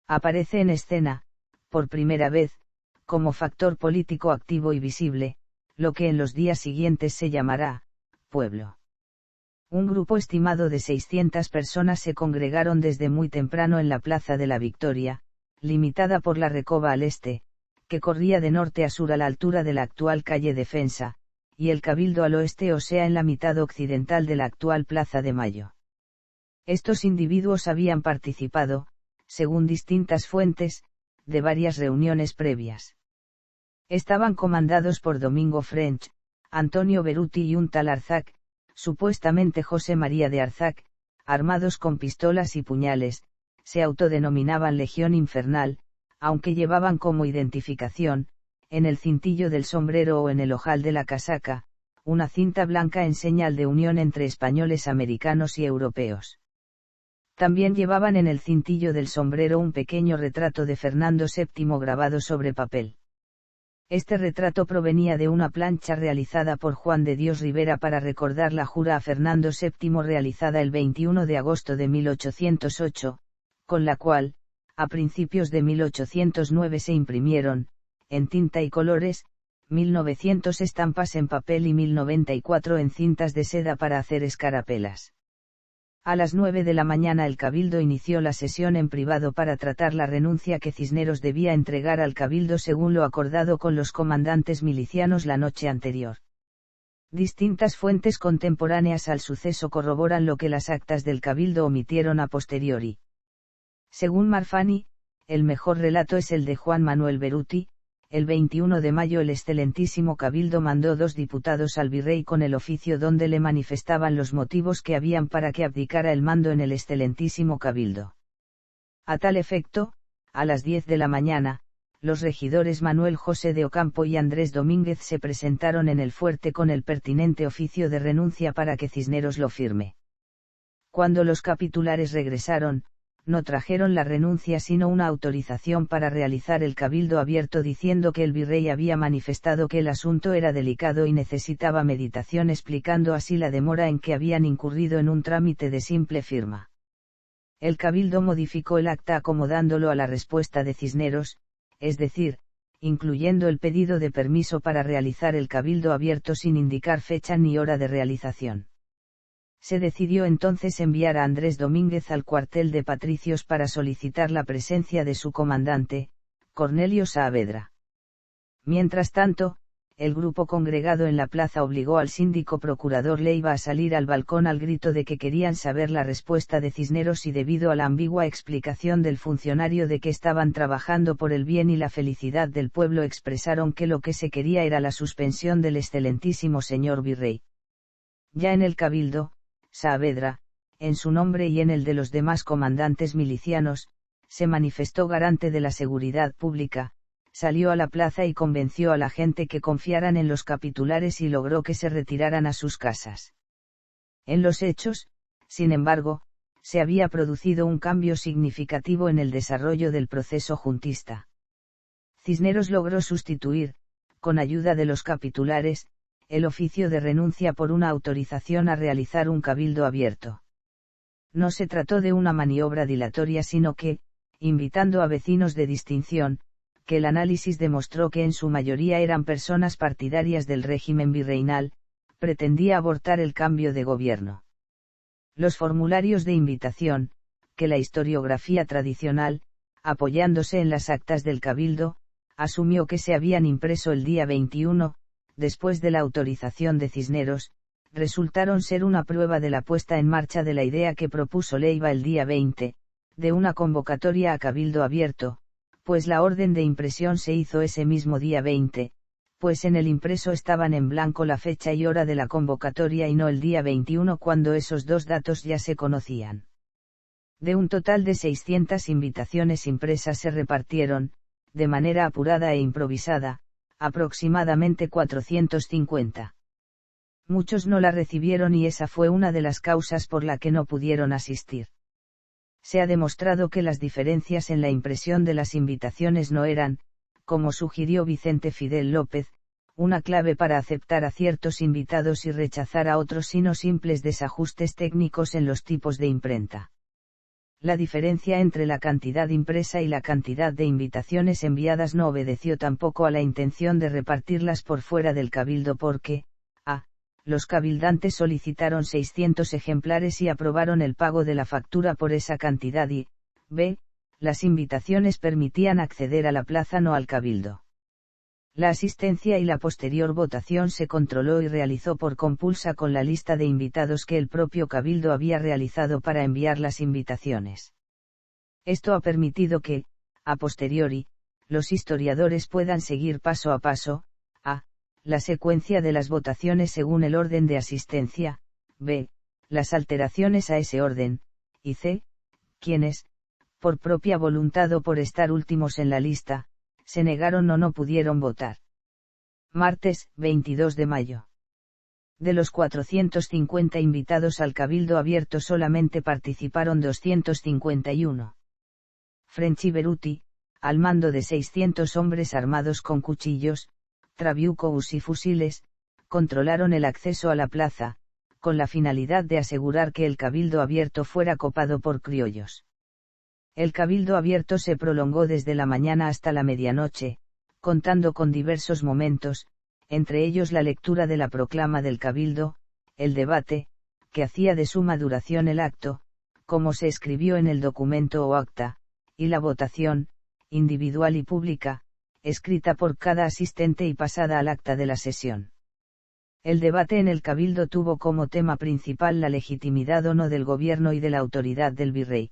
Aparece en escena, por primera vez, como factor político activo y visible, lo que en los días siguientes se llamará, pueblo. Un grupo estimado de 600 personas se congregaron desde muy temprano en la Plaza de la Victoria, limitada por la Recoba al este, que corría de norte a sur a la altura de la actual calle Defensa, y el Cabildo al oeste o sea en la mitad occidental de la actual Plaza de Mayo. Estos individuos habían participado, según distintas fuentes, de varias reuniones previas. Estaban comandados por Domingo French, Antonio Beruti y un tal Arzac, supuestamente José María de Arzac, armados con pistolas y puñales, se autodenominaban Legión Infernal, aunque llevaban como identificación, en el cintillo del sombrero o en el ojal de la casaca, una cinta blanca en señal de unión entre españoles americanos y europeos. También llevaban en el cintillo del sombrero un pequeño retrato de Fernando VII grabado sobre papel. Este retrato provenía de una plancha realizada por Juan de Dios Rivera para recordar la jura a Fernando VII realizada el 21 de agosto de 1808, con la cual, a principios de 1809 se imprimieron, en tinta y colores, 1900 estampas en papel y 1094 en cintas de seda para hacer escarapelas. A las 9 de la mañana el Cabildo inició la sesión en privado para tratar la renuncia que Cisneros debía entregar al Cabildo según lo acordado con los comandantes milicianos la noche anterior. Distintas fuentes contemporáneas al suceso corroboran lo que las actas del Cabildo omitieron a posteriori. Según Marfani, el mejor relato es el de Juan Manuel Beruti. El 21 de mayo el excelentísimo Cabildo mandó 2 diputados al virrey con el oficio donde le manifestaban los motivos que habían para que abdicara el mando en el excelentísimo Cabildo. A tal efecto, a las 10 de la mañana, los regidores Manuel José de Ocampo y Andrés Domínguez se presentaron en el fuerte con el pertinente oficio de renuncia para que Cisneros lo firme. Cuando los capitulares regresaron, no trajeron la renuncia sino una autorización para realizar el Cabildo Abierto diciendo que el virrey había manifestado que el asunto era delicado y necesitaba meditación explicando así la demora en que habían incurrido en un trámite de simple firma. El Cabildo modificó el acta acomodándolo a la respuesta de Cisneros, es decir, incluyendo el pedido de permiso para realizar el Cabildo Abierto sin indicar fecha ni hora de realización. Se decidió entonces enviar a Andrés Domínguez al cuartel de Patricios para solicitar la presencia de su comandante, Cornelio Saavedra. Mientras tanto, el grupo congregado en la plaza obligó al síndico procurador Leiva a salir al balcón al grito de que querían saber la respuesta de Cisneros y debido a la ambigua explicación del funcionario de que estaban trabajando por el bien y la felicidad del pueblo expresaron que lo que se quería era la suspensión del excelentísimo señor virrey. Ya en el cabildo, Saavedra, en su nombre y en el de los demás comandantes milicianos, se manifestó garante de la seguridad pública, salió a la plaza y convenció a la gente que confiaran en los capitulares y logró que se retiraran a sus casas. En los hechos, sin embargo, se había producido un cambio significativo en el desarrollo del proceso juntista. Cisneros logró sustituir, con ayuda de los capitulares, el oficio de renuncia por una autorización a realizar un cabildo abierto. No se trató de una maniobra dilatoria sino que, invitando a vecinos de distinción, que el análisis demostró que en su mayoría eran personas partidarias del régimen virreinal, pretendía abortar el cambio de gobierno. Los formularios de invitación, que la historiografía tradicional, apoyándose en las actas del cabildo, asumió que se habían impreso el día 21, después de la autorización de Cisneros, resultaron ser una prueba de la puesta en marcha de la idea que propuso Leiva el día 20, de una convocatoria a cabildo abierto, pues la orden de impresión se hizo ese mismo día 20, pues en el impreso estaban en blanco la fecha y hora de la convocatoria y no el día 21 cuando esos dos datos ya se conocían. De un total de 600 invitaciones impresas se repartieron, de manera apurada e improvisada, aproximadamente 450. Muchos no la recibieron y esa fue una de las causas por la que no pudieron asistir. Se ha demostrado que las diferencias en la impresión de las invitaciones no eran, como sugirió Vicente Fidel López, una clave para aceptar a ciertos invitados y rechazar a otros sino simples desajustes técnicos en los tipos de imprenta. La diferencia entre la cantidad impresa y la cantidad de invitaciones enviadas no obedeció tampoco a la intención de repartirlas por fuera del cabildo porque, a. Los cabildantes solicitaron 600 ejemplares y aprobaron el pago de la factura por esa cantidad y, b. Las invitaciones permitían acceder a la plaza no al cabildo. La asistencia y la posterior votación se controló y realizó por compulsa con la lista de invitados que el propio cabildo había realizado para enviar las invitaciones. Esto ha permitido que, a posteriori, los historiadores puedan seguir paso a paso, a. La secuencia de las votaciones según el orden de asistencia, b. Las alteraciones a ese orden, y c. Quienes, por propia voluntad o por estar últimos en la lista, se negaron o no pudieron votar. Martes, 22 de mayo. De los 450 invitados al cabildo abierto solamente participaron 251. French y Beruti, al mando de 600 hombres armados con cuchillos, trabucos y fusiles, controlaron el acceso a la plaza, con la finalidad de asegurar que el cabildo abierto fuera copado por criollos. El cabildo abierto se prolongó desde la mañana hasta la medianoche, contando con diversos momentos, entre ellos la lectura de la proclama del cabildo, el debate, que hacía de suma duración el acto, como se escribió en el documento o acta, y la votación, individual y pública, escrita por cada asistente y pasada al acta de la sesión. El debate en el cabildo tuvo como tema principal la legitimidad o no del gobierno y de la autoridad del virrey.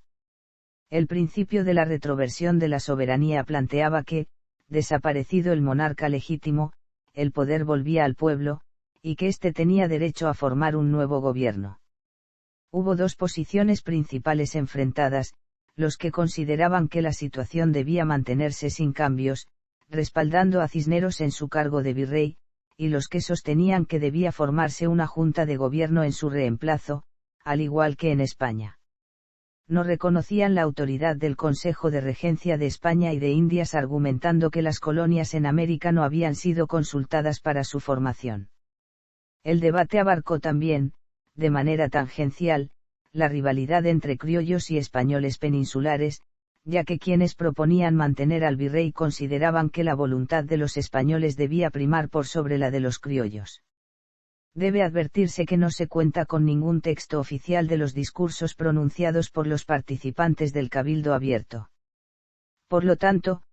El principio de la retroversión de la soberanía planteaba que, desaparecido el monarca legítimo, el poder volvía al pueblo, y que éste tenía derecho a formar un nuevo gobierno. Hubo dos posiciones principales enfrentadas, los que consideraban que la situación debía mantenerse sin cambios, respaldando a Cisneros en su cargo de virrey, y los que sostenían que debía formarse una junta de gobierno en su reemplazo, al igual que en España. No reconocían la autoridad del Consejo de Regencia de España y de Indias argumentando que las colonias en América no habían sido consultadas para su formación. El debate abarcó también, de manera tangencial, la rivalidad entre criollos y españoles peninsulares, ya que quienes proponían mantener al virrey consideraban que la voluntad de los españoles debía primar por sobre la de los criollos. Debe advertirse que no se cuenta con ningún texto oficial de los discursos pronunciados por los participantes del Cabildo Abierto. Por lo tanto,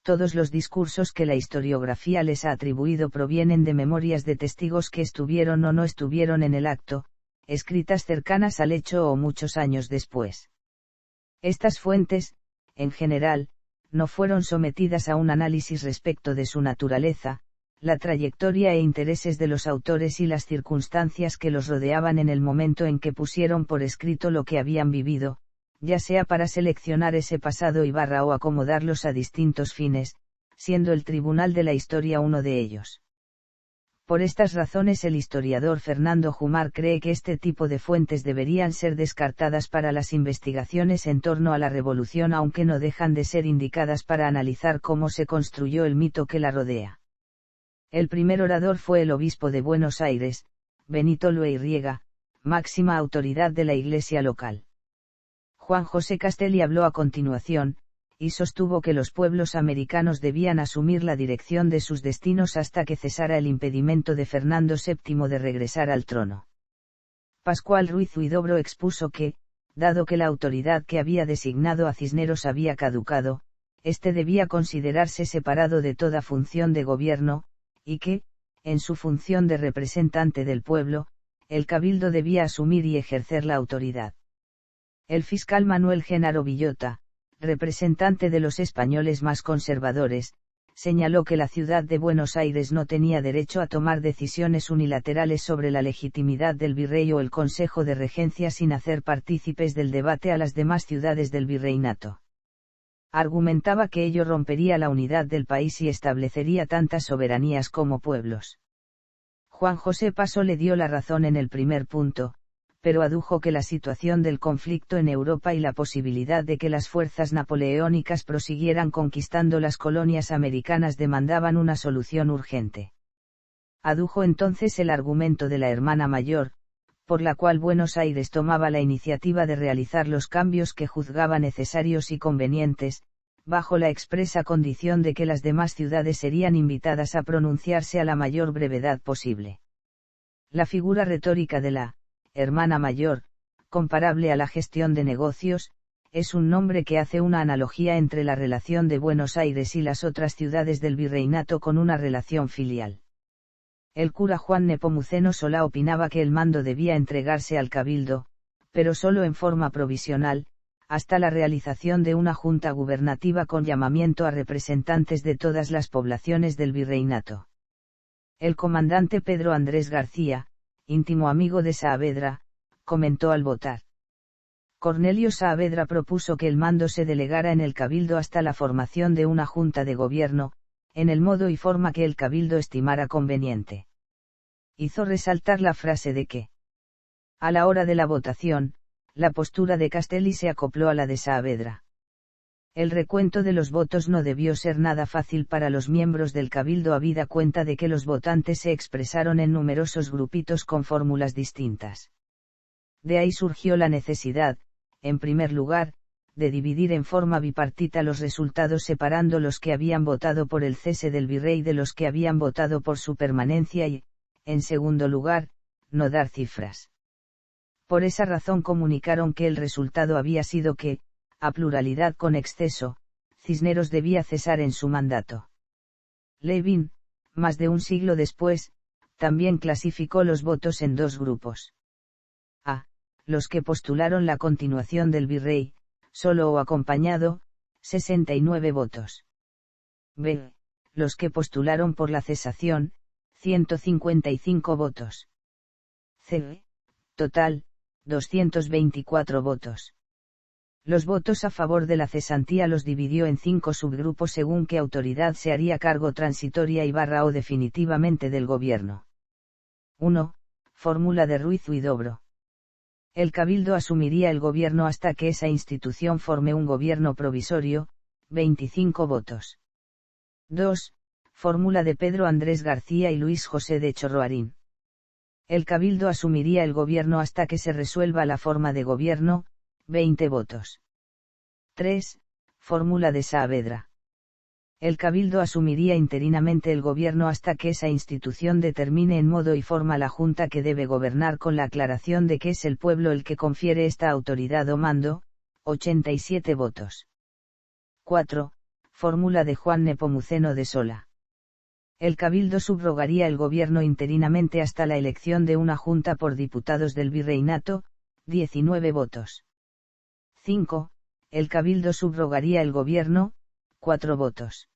Todos los discursos que la historiografía les ha atribuido provienen de memorias de testigos que estuvieron o no estuvieron en el acto, escritas cercanas al hecho o muchos años después. Estas fuentes, en general, no fueron sometidas a un análisis respecto de su naturaleza, la trayectoria e intereses de los autores y las circunstancias que los rodeaban en el momento en que pusieron por escrito lo que habían vivido, ya sea para seleccionar ese pasado o acomodarlos a distintos fines, siendo el tribunal de la historia uno de ellos. Por estas razones el historiador Fernando Jumar cree que este tipo de fuentes deberían ser descartadas para las investigaciones en torno a la revolución, aunque no dejan de ser indicadas para analizar cómo se construyó el mito que la rodea. El primer orador fue el obispo de Buenos Aires, Benito Loeyrriega, máxima autoridad de la iglesia local. Juan José Castelli habló a continuación, y sostuvo que los pueblos americanos debían asumir la dirección de sus destinos hasta que cesara el impedimento de Fernando VII de regresar al trono. Pascual Ruiz Huidobro expuso que, dado que la autoridad que había designado a Cisneros había caducado, éste debía considerarse separado de toda función de gobierno, y que, en su función de representante del pueblo, el cabildo debía asumir y ejercer la autoridad. El fiscal Manuel Genaro Villota, representante de los españoles más conservadores, señaló que la ciudad de Buenos Aires no tenía derecho a tomar decisiones unilaterales sobre la legitimidad del virrey o el Consejo de Regencia sin hacer partícipes del debate a las demás ciudades del virreinato. Argumentaba que ello rompería la unidad del país y establecería tantas soberanías como pueblos. Juan José Paso le dio la razón en el primer punto, pero adujo que la situación del conflicto en Europa y la posibilidad de que las fuerzas napoleónicas prosiguieran conquistando las colonias americanas demandaban una solución urgente. Adujo entonces el argumento de la hermana mayor, por la cual Buenos Aires tomaba la iniciativa de realizar los cambios que juzgaba necesarios y convenientes, bajo la expresa condición de que las demás ciudades serían invitadas a pronunciarse a la mayor brevedad posible. La figura retórica de la hermana mayor, comparable a la gestión de negocios, es un nombre que hace una analogía entre la relación de Buenos Aires y las otras ciudades del virreinato con una relación filial. El cura Juan Nepomuceno Solá opinaba que el mando debía entregarse al cabildo, pero solo en forma provisional, hasta la realización de una junta gubernativa con llamamiento a representantes de todas las poblaciones del virreinato. El comandante Pedro Andrés García, íntimo amigo de Saavedra, comentó al votar. Cornelio Saavedra propuso que el mando se delegara en el cabildo hasta la formación de una junta de gobierno, en el modo y forma que el cabildo estimara conveniente. Hizo resaltar la frase de que, a la hora de la votación, la postura de Castelli se acopló a la de Saavedra. El recuento de los votos no debió ser nada fácil para los miembros del cabildo habida cuenta de que los votantes se expresaron en numerosos grupitos con fórmulas distintas. De ahí surgió la necesidad, en primer lugar, de dividir en forma bipartita los resultados separando los que habían votado por el cese del virrey de los que habían votado por su permanencia y, en segundo lugar, no dar cifras. Por esa razón comunicaron que el resultado había sido que, a pluralidad con exceso, Cisneros debía cesar en su mandato. Levin, más de un siglo después, también clasificó los votos en dos grupos. A. Los que postularon la continuación del virrey, solo o acompañado, 69 votos. B. Los que postularon por la cesación, 155 votos. C. Total, 224 votos. Los votos a favor de la cesantía los dividió en 5 subgrupos según qué autoridad se haría cargo transitoria o definitivamente del gobierno. 1. Fórmula de Ruiz Huidobro. El cabildo asumiría el gobierno hasta que esa institución forme un gobierno provisorio, 25 votos. 2. Fórmula de Pedro Andrés García y Luis José de Chorroarín. El cabildo asumiría el gobierno hasta que se resuelva la forma de gobierno, 20 votos. 3. Fórmula de Saavedra. El cabildo asumiría interinamente el gobierno hasta que esa institución determine en modo y forma la junta que debe gobernar con la aclaración de que es el pueblo el que confiere esta autoridad o mando, 87 votos. 4. Fórmula de Juan Nepomuceno de Sola. El Cabildo subrogaría el gobierno interinamente hasta la elección de una junta por diputados del virreinato, 19 votos. 5. El Cabildo subrogaría el gobierno, 4 votos.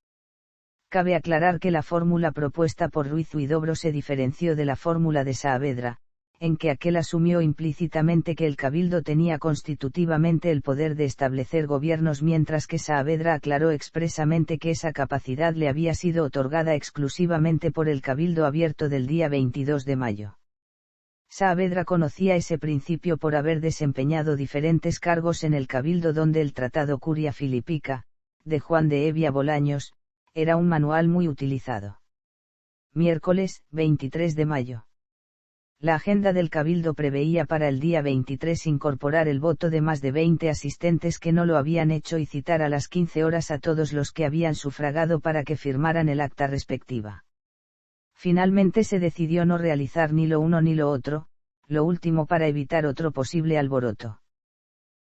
Cabe aclarar que la fórmula propuesta por Ruiz Huidobro se diferenció de la fórmula de Saavedra, en que aquel asumió implícitamente que el Cabildo tenía constitutivamente el poder de establecer gobiernos, mientras que Saavedra aclaró expresamente que esa capacidad le había sido otorgada exclusivamente por el Cabildo Abierto del día 22 de mayo. Saavedra conocía ese principio por haber desempeñado diferentes cargos en el Cabildo, donde el Tratado Curia Filipica, de Juan de Hevia Bolaños, era un manual muy utilizado. Miércoles, 23 de mayo. La agenda del Cabildo preveía para el día 23 incorporar el voto de más de 20 asistentes que no lo habían hecho y citar a las 15 horas a todos los que habían sufragado para que firmaran el acta respectiva. Finalmente se decidió no realizar ni lo uno ni lo otro, lo último para evitar otro posible alboroto.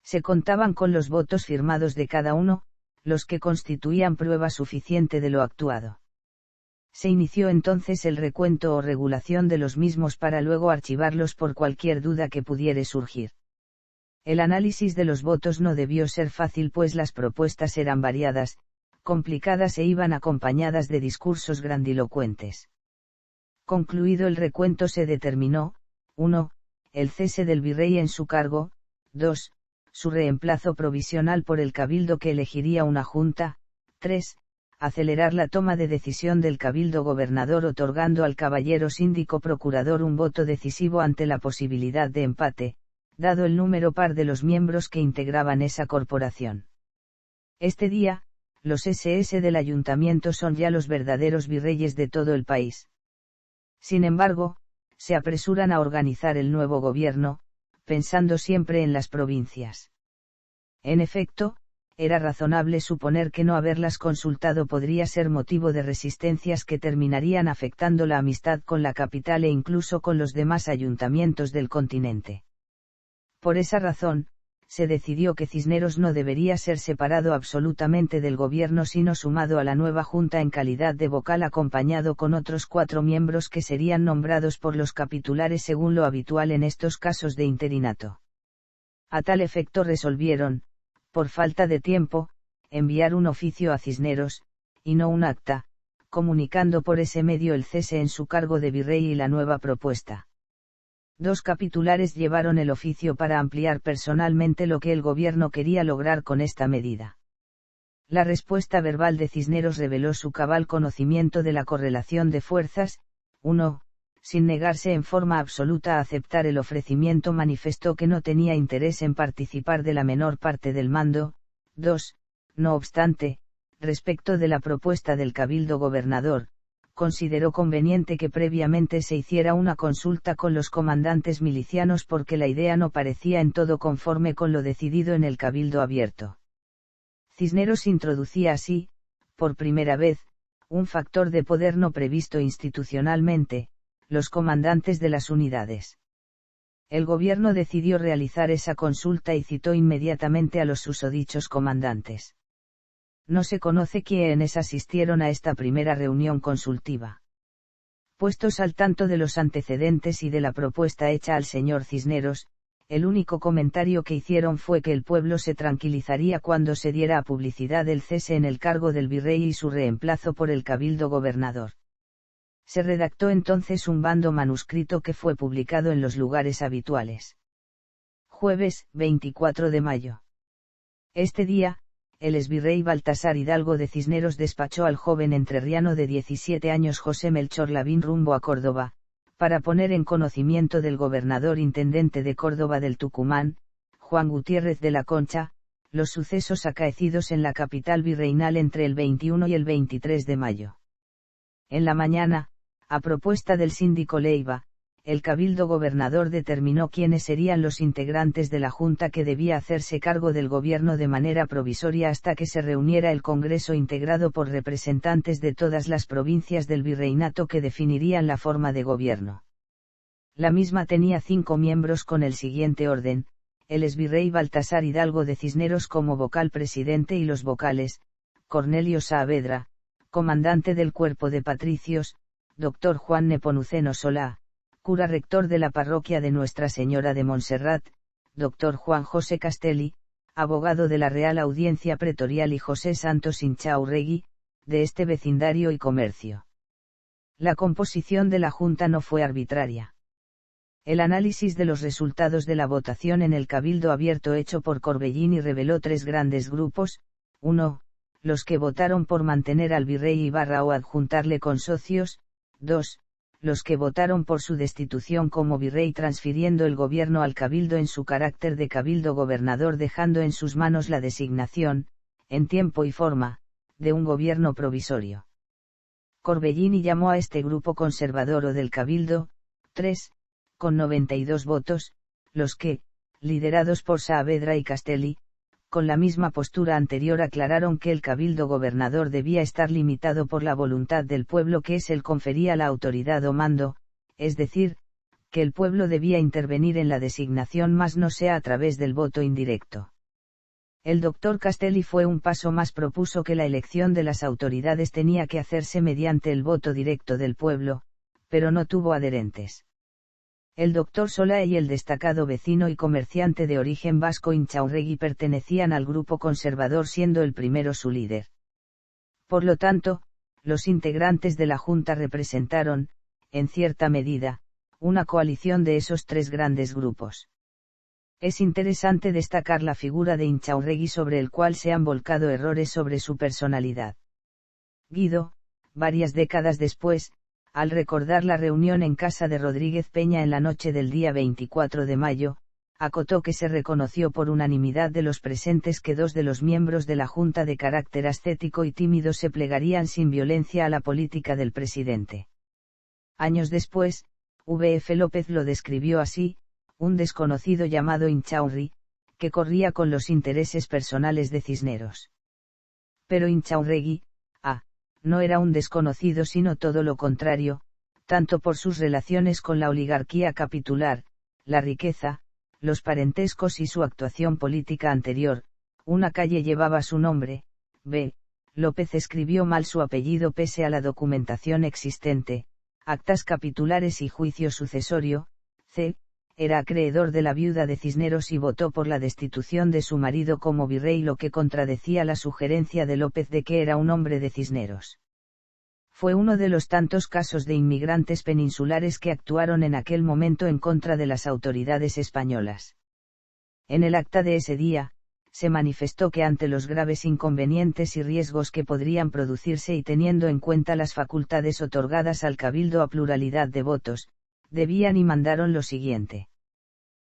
Se contaban con los votos firmados de cada uno, los que constituían prueba suficiente de lo actuado. Se inició entonces el recuento o regulación de los mismos para luego archivarlos por cualquier duda que pudiere surgir. El análisis de los votos no debió ser fácil, pues las propuestas eran variadas, complicadas e iban acompañadas de discursos grandilocuentes. Concluido el recuento se determinó: 1. El cese del virrey en su cargo; 2. Su reemplazo provisional por el Cabildo, que elegiría una junta; 3. Acelerar la toma de decisión del Cabildo Gobernador, otorgando al caballero síndico procurador un voto decisivo ante la posibilidad de empate, dado el número par de los miembros que integraban esa corporación. Este día, los SS del ayuntamiento son ya los verdaderos virreyes de todo el país. Sin embargo, se apresuran a organizar el nuevo gobierno, pensando siempre en las provincias. En efecto, era razonable suponer que no haberlas consultado podría ser motivo de resistencias que terminarían afectando la amistad con la capital e incluso con los demás ayuntamientos del continente. Por esa razón, se decidió que Cisneros no debería ser separado absolutamente del gobierno, sino sumado a la nueva junta en calidad de vocal, acompañado con otros 4 miembros que serían nombrados por los capitulares según lo habitual en estos casos de interinato. A tal efecto resolvieron, por falta de tiempo, enviar un oficio a Cisneros, y no un acta, comunicando por ese medio el cese en su cargo de virrey y la nueva propuesta. 2 capitulares llevaron el oficio para ampliar personalmente lo que el gobierno quería lograr con esta medida. La respuesta verbal de Cisneros reveló su cabal conocimiento de la correlación de fuerzas. 1. Sin negarse en forma absoluta a aceptar el ofrecimiento, manifestó que no tenía interés en participar de la menor parte del mando. 2. No obstante, respecto de la propuesta del Cabildo Gobernador, consideró conveniente que previamente se hiciera una consulta con los comandantes milicianos, porque la idea no parecía en todo conforme con lo decidido en el Cabildo Abierto. Cisneros introducía así, por primera vez, un factor de poder no previsto institucionalmente: los comandantes de las unidades. El gobierno decidió realizar esa consulta y citó inmediatamente a los susodichos comandantes. No se conoce quiénes asistieron a esta primera reunión consultiva. Puestos al tanto de los antecedentes y de la propuesta hecha al señor Cisneros, el único comentario que hicieron fue que el pueblo se tranquilizaría cuando se diera a publicidad el cese en el cargo del virrey y su reemplazo por el Cabildo Gobernador. Se redactó entonces un bando manuscrito que fue publicado en los lugares habituales. Jueves, 24 de mayo. Este día, el exvirrey Baltasar Hidalgo de Cisneros despachó al joven entrerriano de 17 años José Melchor Lavín rumbo a Córdoba, para poner en conocimiento del gobernador intendente de Córdoba del Tucumán, Juan Gutiérrez de la Concha, los sucesos acaecidos en la capital virreinal entre el 21 y el 23 de mayo. En la mañana, a propuesta del síndico Leiva, el Cabildo Gobernador determinó quiénes serían los integrantes de la Junta que debía hacerse cargo del gobierno de manera provisoria hasta que se reuniera el Congreso integrado por representantes de todas las provincias del virreinato que definirían la forma de gobierno. La misma tenía 5 miembros con el siguiente orden: el exvirrey Baltasar Hidalgo de Cisneros como vocal presidente y los vocales, Cornelio Saavedra, comandante del cuerpo de patricios, Dr. Juan Nepomuceno Solá, cura rector de la parroquia de Nuestra Señora de Montserrat, Dr. Juan José Castelli, abogado de la Real Audiencia Pretorial y José Santos Inchaurregui, de este vecindario y comercio. La composición de la Junta no fue arbitraria. El análisis de los resultados de la votación en el Cabildo Abierto hecho por Corbellini reveló tres grandes grupos: 1. Los que votaron por mantener al virrey Ibarra o adjuntarle con socios; 2. Los que votaron por su destitución como virrey transfiriendo el gobierno al Cabildo en su carácter de Cabildo Gobernador, dejando en sus manos la designación, en tiempo y forma, de un gobierno provisorio. Corbellini llamó a este grupo conservador o del Cabildo. 3. Con 92 votos, los que, liderados por Saavedra y Castelli, con la misma postura anterior aclararon que el Cabildo Gobernador debía estar limitado por la voluntad del pueblo, que es el confería la autoridad o mando, es decir, que el pueblo debía intervenir en la designación mas no sea a través del voto indirecto. El doctor Castelli fue un paso más, propuso que la elección de las autoridades tenía que hacerse mediante el voto directo del pueblo, pero no tuvo adherentes. El doctor Solá y el destacado vecino y comerciante de origen vasco Inchaurregui pertenecían al grupo conservador, siendo el primero su líder. Por lo tanto, los integrantes de la Junta representaron, en cierta medida, una coalición de esos tres grandes grupos. Es interesante destacar la figura de Inchaurregui, sobre el cual se han volcado errores sobre su personalidad. Guido, varias décadas después, al recordar la reunión en casa de Rodríguez Peña en la noche del día 24 de mayo, acotó que se reconoció por unanimidad de los presentes que dos de los miembros de la Junta de carácter ascético y tímido se plegarían sin violencia a la política del presidente. Años después, V.F. López lo describió así: un desconocido llamado Inchaurri, que corría con los intereses personales de Cisneros. Pero Inchaurregui, no era un desconocido, sino todo lo contrario, tanto por sus relaciones con la oligarquía capitular, la riqueza, los parentescos y su actuación política anterior. Una calle llevaba su nombre. B. López escribió mal su apellido pese a la documentación existente, actas capitulares y juicio sucesorio. C. Era acreedor de la viuda de Cisneros y votó por la destitución de su marido como virrey, lo que contradecía la sugerencia de López de que era un hombre de Cisneros. Fue uno de los tantos casos de inmigrantes peninsulares que actuaron en aquel momento en contra de las autoridades españolas. En el acta de ese día, se manifestó que ante los graves inconvenientes y riesgos que podrían producirse y teniendo en cuenta las facultades otorgadas al Cabildo a pluralidad de votos, debían y mandaron lo siguiente: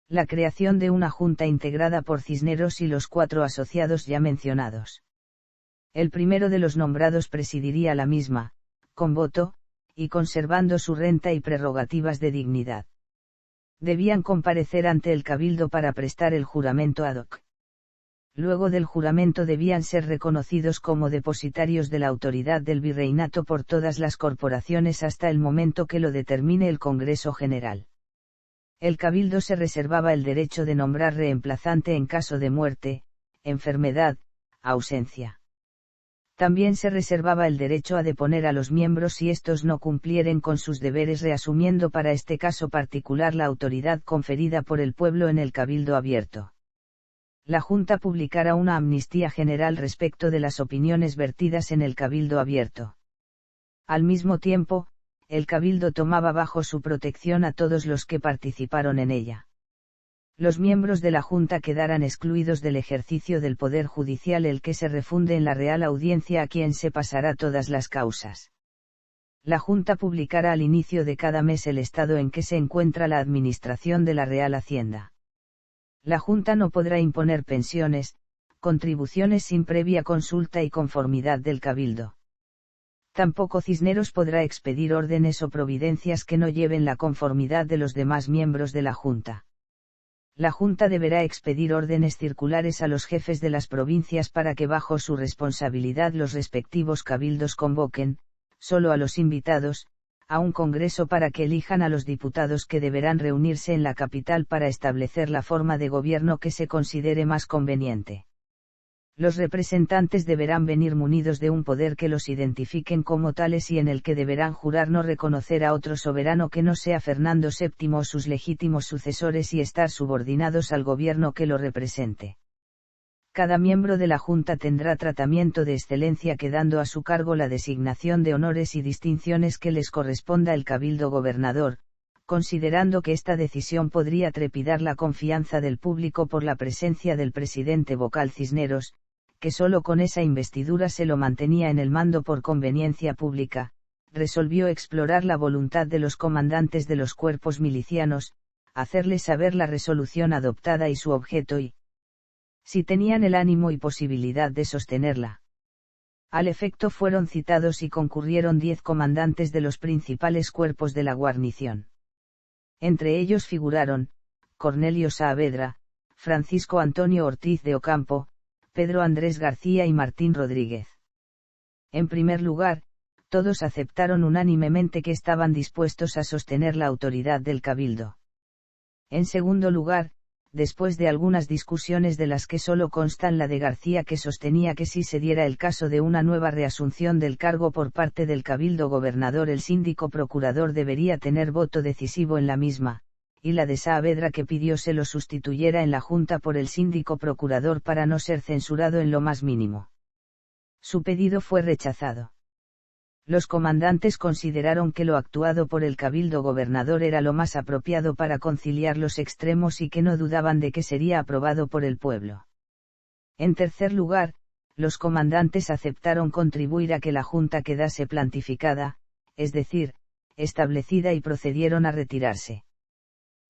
la creación de una junta integrada por Cisneros y los 4 asociados ya mencionados. El primero de los nombrados presidiría la misma, con voto, y conservando su renta y prerrogativas de dignidad. Debían comparecer ante el Cabildo para prestar el juramento ad hoc. Luego del juramento debían ser reconocidos como depositarios de la autoridad del virreinato por todas las corporaciones hasta el momento que lo determine el Congreso General. El Cabildo se reservaba el derecho de nombrar reemplazante en caso de muerte, enfermedad, ausencia. También se reservaba el derecho a deponer a los miembros si estos no cumplieren con sus deberes, reasumiendo para este caso particular la autoridad conferida por el pueblo en el Cabildo Abierto. La Junta publicará una amnistía general respecto de las opiniones vertidas en el Cabildo Abierto. Al mismo tiempo, el Cabildo tomaba bajo su protección a todos los que participaron en ella. Los miembros de la Junta quedarán excluidos del ejercicio del Poder Judicial, el que se refunde en la Real Audiencia, a quien se pasará todas las causas. La Junta publicará al inicio de cada mes el estado en que se encuentra la administración de la Real Hacienda. La Junta no podrá imponer pensiones, contribuciones sin previa consulta y conformidad del Cabildo. Tampoco Cisneros podrá expedir órdenes o providencias que no lleven la conformidad de los demás miembros de la Junta. La Junta deberá expedir órdenes circulares a los jefes de las provincias para que bajo su responsabilidad los respectivos cabildos convoquen, solo a los invitados, a un congreso para que elijan a los diputados que deberán reunirse en la capital para establecer la forma de gobierno que se considere más conveniente. Los representantes deberán venir munidos de un poder que los identifiquen como tales y en el que deberán jurar no reconocer a otro soberano que no sea Fernando VII o sus legítimos sucesores y estar subordinados al gobierno que lo represente. Cada miembro de la Junta tendrá tratamiento de excelencia quedando a su cargo la designación de honores y distinciones que les corresponda el Cabildo Gobernador, considerando que esta decisión podría trepidar la confianza del público por la presencia del presidente vocal Cisneros, que solo con esa investidura se lo mantenía en el mando por conveniencia pública, resolvió explorar la voluntad de los comandantes de los cuerpos milicianos, hacerles saber la resolución adoptada y su objeto y si tenían el ánimo y posibilidad de sostenerla. Al efecto fueron citados y concurrieron 10 comandantes de los principales cuerpos de la guarnición. Entre ellos figuraron, Cornelio Saavedra, Francisco Antonio Ortiz de Ocampo, Pedro Andrés García y Martín Rodríguez. En primer lugar, todos aceptaron unánimemente que estaban dispuestos a sostener la autoridad del Cabildo. En segundo lugar, después de algunas discusiones de las que solo constan la de García que sostenía que si se diera el caso de una nueva reasunción del cargo por parte del Cabildo Gobernador el síndico procurador debería tener voto decisivo en la misma, y la de Saavedra que pidió se lo sustituyera en la Junta por el síndico procurador para no ser censurado en lo más mínimo. Su pedido fue rechazado. Los comandantes consideraron que lo actuado por el Cabildo Gobernador era lo más apropiado para conciliar los extremos y que no dudaban de que sería aprobado por el pueblo. En tercer lugar, los comandantes aceptaron contribuir a que la Junta quedase plantificada, es decir, establecida y procedieron a retirarse.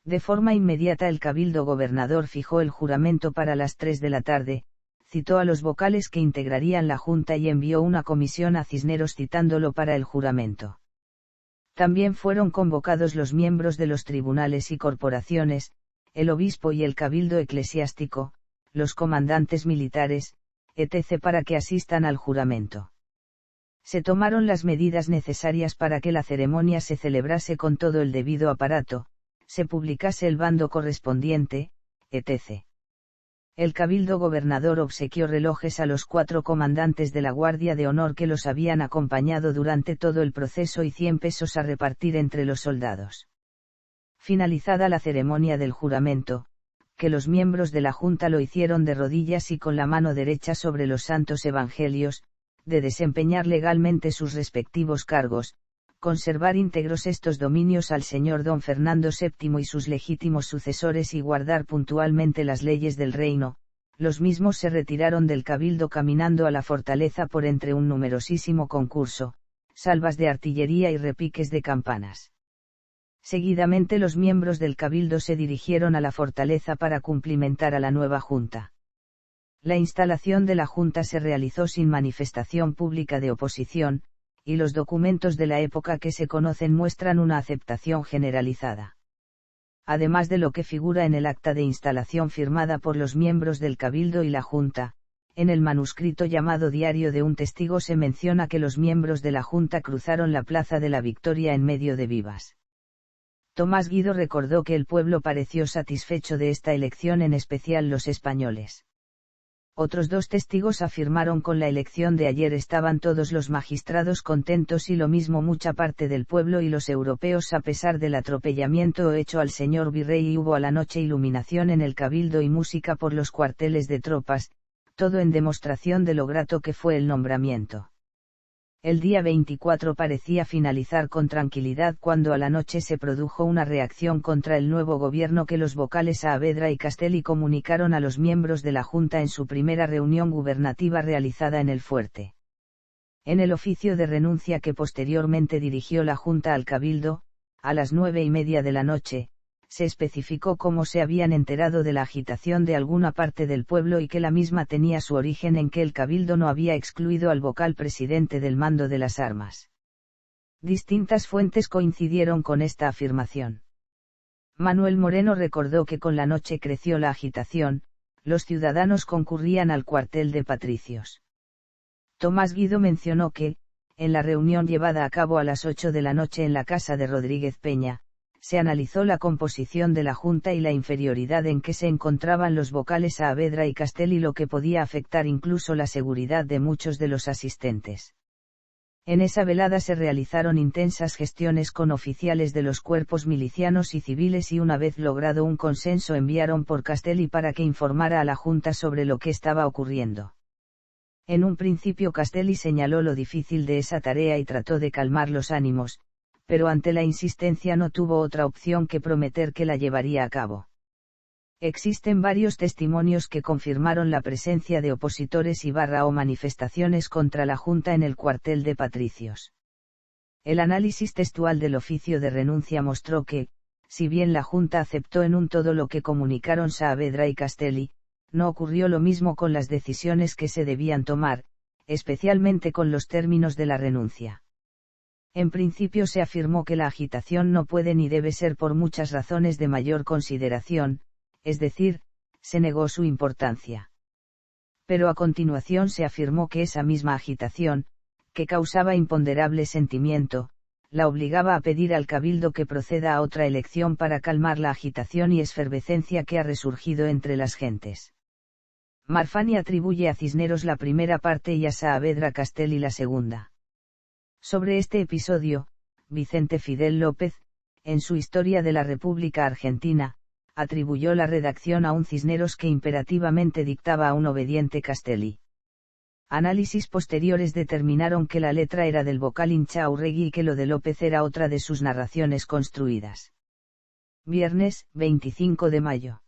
De forma inmediata el Cabildo Gobernador fijó el juramento para las 3 de la tarde, citó a los vocales que integrarían la Junta y envió una comisión a Cisneros citándolo para el juramento. También fueron convocados los miembros de los tribunales y corporaciones, el obispo y el cabildo eclesiástico, los comandantes militares, etc. para que asistan al juramento. Se tomaron las medidas necesarias para que la ceremonia se celebrase con todo el debido aparato, se publicase el bando correspondiente, etc. El Cabildo Gobernador obsequió relojes a los 4 comandantes de la Guardia de Honor que los habían acompañado durante todo el proceso y 100 pesos a repartir entre los soldados. Finalizada la ceremonia del juramento, que los miembros de la Junta lo hicieron de rodillas y con la mano derecha sobre los santos evangelios, de desempeñar legalmente sus respectivos cargos, conservar íntegros estos dominios al señor don Fernando VII y sus legítimos sucesores y guardar puntualmente las leyes del reino, los mismos se retiraron del cabildo caminando a la fortaleza por entre un numerosísimo concurso, salvas de artillería y repiques de campanas. Seguidamente los miembros del cabildo se dirigieron a la fortaleza para cumplimentar a la nueva junta. La instalación de la junta se realizó sin manifestación pública de oposición, y los documentos de la época que se conocen muestran una aceptación generalizada. Además de lo que figura en el acta de instalación firmada por los miembros del Cabildo y la Junta, en el manuscrito llamado Diario de un Testigo se menciona que los miembros de la Junta cruzaron la Plaza de la Victoria en medio de vivas. Tomás Guido recordó que el pueblo pareció satisfecho de esta elección, en especial los españoles. Otros 2 testigos afirmaron: con la elección de ayer estaban todos los magistrados contentos y lo mismo mucha parte del pueblo y los europeos a pesar del atropellamiento hecho al señor virrey y hubo a la noche iluminación en el cabildo y música por los cuarteles de tropas, todo en demostración de lo grato que fue el nombramiento. El día 24 parecía finalizar con tranquilidad cuando a la noche se produjo una reacción contra el nuevo gobierno que los vocales Saavedra y Castelli comunicaron a los miembros de la Junta en su primera reunión gubernativa realizada en el fuerte. En el oficio de renuncia que posteriormente dirigió la Junta al Cabildo, a las 9:30 de la noche, se especificó cómo se habían enterado de la agitación de alguna parte del pueblo y que la misma tenía su origen en que el Cabildo no había excluido al vocal presidente del mando de las armas. Distintas fuentes coincidieron con esta afirmación. Manuel Moreno recordó que con la noche creció la agitación, los ciudadanos concurrían al cuartel de patricios. Tomás Guido mencionó que, en la reunión llevada a cabo a las 8 de la noche en la casa de Rodríguez Peña, se analizó la composición de la Junta y la inferioridad en que se encontraban los vocales Saavedra y Castelli, lo que podía afectar incluso la seguridad de muchos de los asistentes. En esa velada se realizaron intensas gestiones con oficiales de los cuerpos milicianos y civiles y una vez logrado un consenso enviaron por Castelli para que informara a la Junta sobre lo que estaba ocurriendo. En un principio Castelli señaló lo difícil de esa tarea y trató de calmar los ánimos, pero ante la insistencia no tuvo otra opción que prometer que la llevaría a cabo. Existen varios testimonios que confirmaron la presencia de opositores o manifestaciones contra la Junta en el cuartel de Patricios. El análisis textual del oficio de renuncia mostró que, si bien la Junta aceptó en un todo lo que comunicaron Saavedra y Castelli, no ocurrió lo mismo con las decisiones que se debían tomar, especialmente con los términos de la renuncia. En principio se afirmó que la agitación no puede ni debe ser por muchas razones de mayor consideración, es decir, se negó su importancia. Pero a continuación se afirmó que esa misma agitación, que causaba imponderable sentimiento, la obligaba a pedir al Cabildo que proceda a otra elección para calmar la agitación y efervescencia que ha resurgido entre las gentes. Marfani atribuye a Cisneros la primera parte y a Saavedra Castelli la segunda. Sobre este episodio, Vicente Fidel López, en su Historia de la República Argentina, atribuyó la redacción a un Cisneros que imperativamente dictaba a un obediente Castelli. Análisis posteriores determinaron que la letra era del vocal Inchaurregui y que lo de López era otra de sus narraciones construidas. Viernes, 25 de mayo.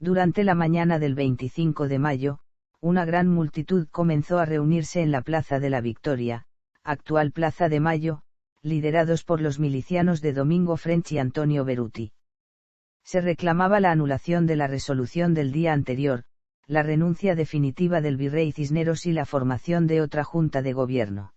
Durante la mañana del 25 de mayo, una gran multitud comenzó a reunirse en la Plaza de la Victoria, actual Plaza de Mayo, liderados por los milicianos de Domingo French y Antonio Beruti. Se reclamaba la anulación de la resolución del día anterior, la renuncia definitiva del virrey Cisneros y la formación de otra junta de gobierno.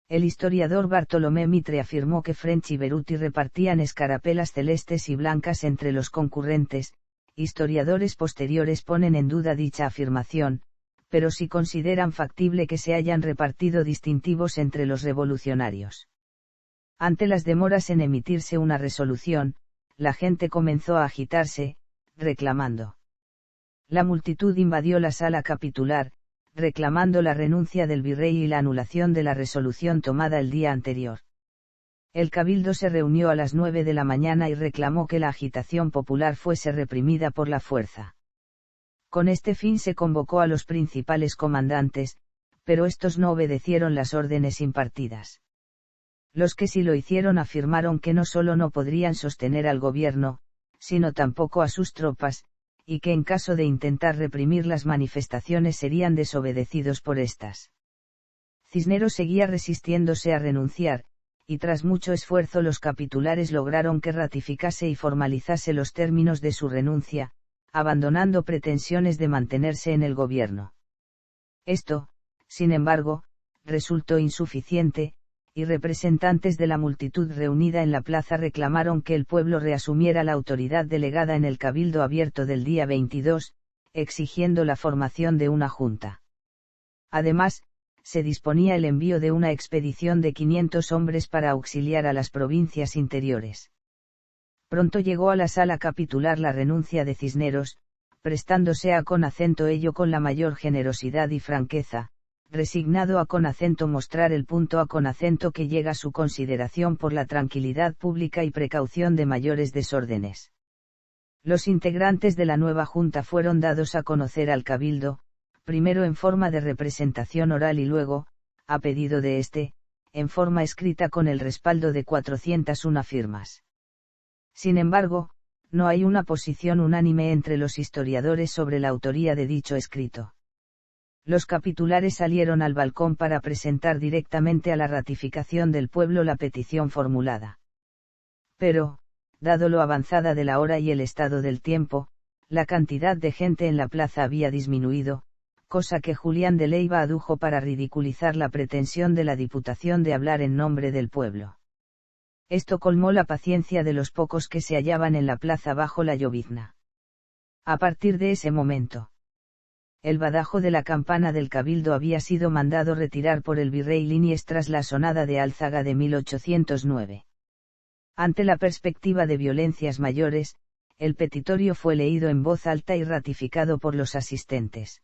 El historiador Bartolomé Mitre afirmó que French y Beruti repartían escarapelas celestes y blancas entre los concurrentes. Historiadores posteriores ponen en duda dicha afirmación, pero sí consideran factible que se hayan repartido distintivos entre los revolucionarios. Ante las demoras en emitirse una resolución, la gente comenzó a agitarse, reclamando. La multitud invadió la sala capitular, reclamando la renuncia del virrey y la anulación de la resolución tomada el día anterior. El cabildo se reunió a las 9 de la mañana y reclamó que la agitación popular fuese reprimida por la fuerza. Con este fin se convocó a los principales comandantes, pero estos no obedecieron las órdenes impartidas. Los que sí lo hicieron afirmaron que no solo no podrían sostener al gobierno, sino tampoco a sus tropas, y que en caso de intentar reprimir las manifestaciones serían desobedecidos por estas. Cisneros seguía resistiéndose a renunciar, y tras mucho esfuerzo los capitulares lograron que ratificase y formalizase los términos de su renuncia, abandonando pretensiones de mantenerse en el gobierno. Esto, sin embargo, resultó insuficiente, y representantes de la multitud reunida en la plaza reclamaron que el pueblo reasumiera la autoridad delegada en el Cabildo Abierto del día 22, exigiendo la formación de una junta. Además, se disponía el envío de una expedición de 500 hombres para auxiliar a las provincias interiores. Pronto llegó a la sala capitular la renuncia de Cisneros, prestándose a con acento ello con la mayor generosidad y franqueza, resignado a con acento mostrar el punto a con acento que llega su consideración por la tranquilidad pública y precaución de mayores desórdenes. Los integrantes de la nueva junta fueron dados a conocer al cabildo, primero en forma de representación oral y luego, a pedido de éste, en forma escrita con el respaldo de 401 firmas. Sin embargo, no hay una posición unánime entre los historiadores sobre la autoría de dicho escrito. Los capitulares salieron al balcón para presentar directamente a la ratificación del pueblo la petición formulada. Pero, dado lo avanzada de la hora y el estado del tiempo, la cantidad de gente en la plaza había disminuido, cosa que Julián de Leiva adujo para ridiculizar la pretensión de la Diputación de hablar en nombre del pueblo. Esto colmó la paciencia de los pocos que se hallaban en la plaza bajo la llovizna. A partir de ese momento, el badajo de la campana del cabildo había sido mandado retirar por el virrey Liniers tras la sonada de Álzaga de 1809. Ante la perspectiva de violencias mayores, el petitorio fue leído en voz alta y ratificado por los asistentes.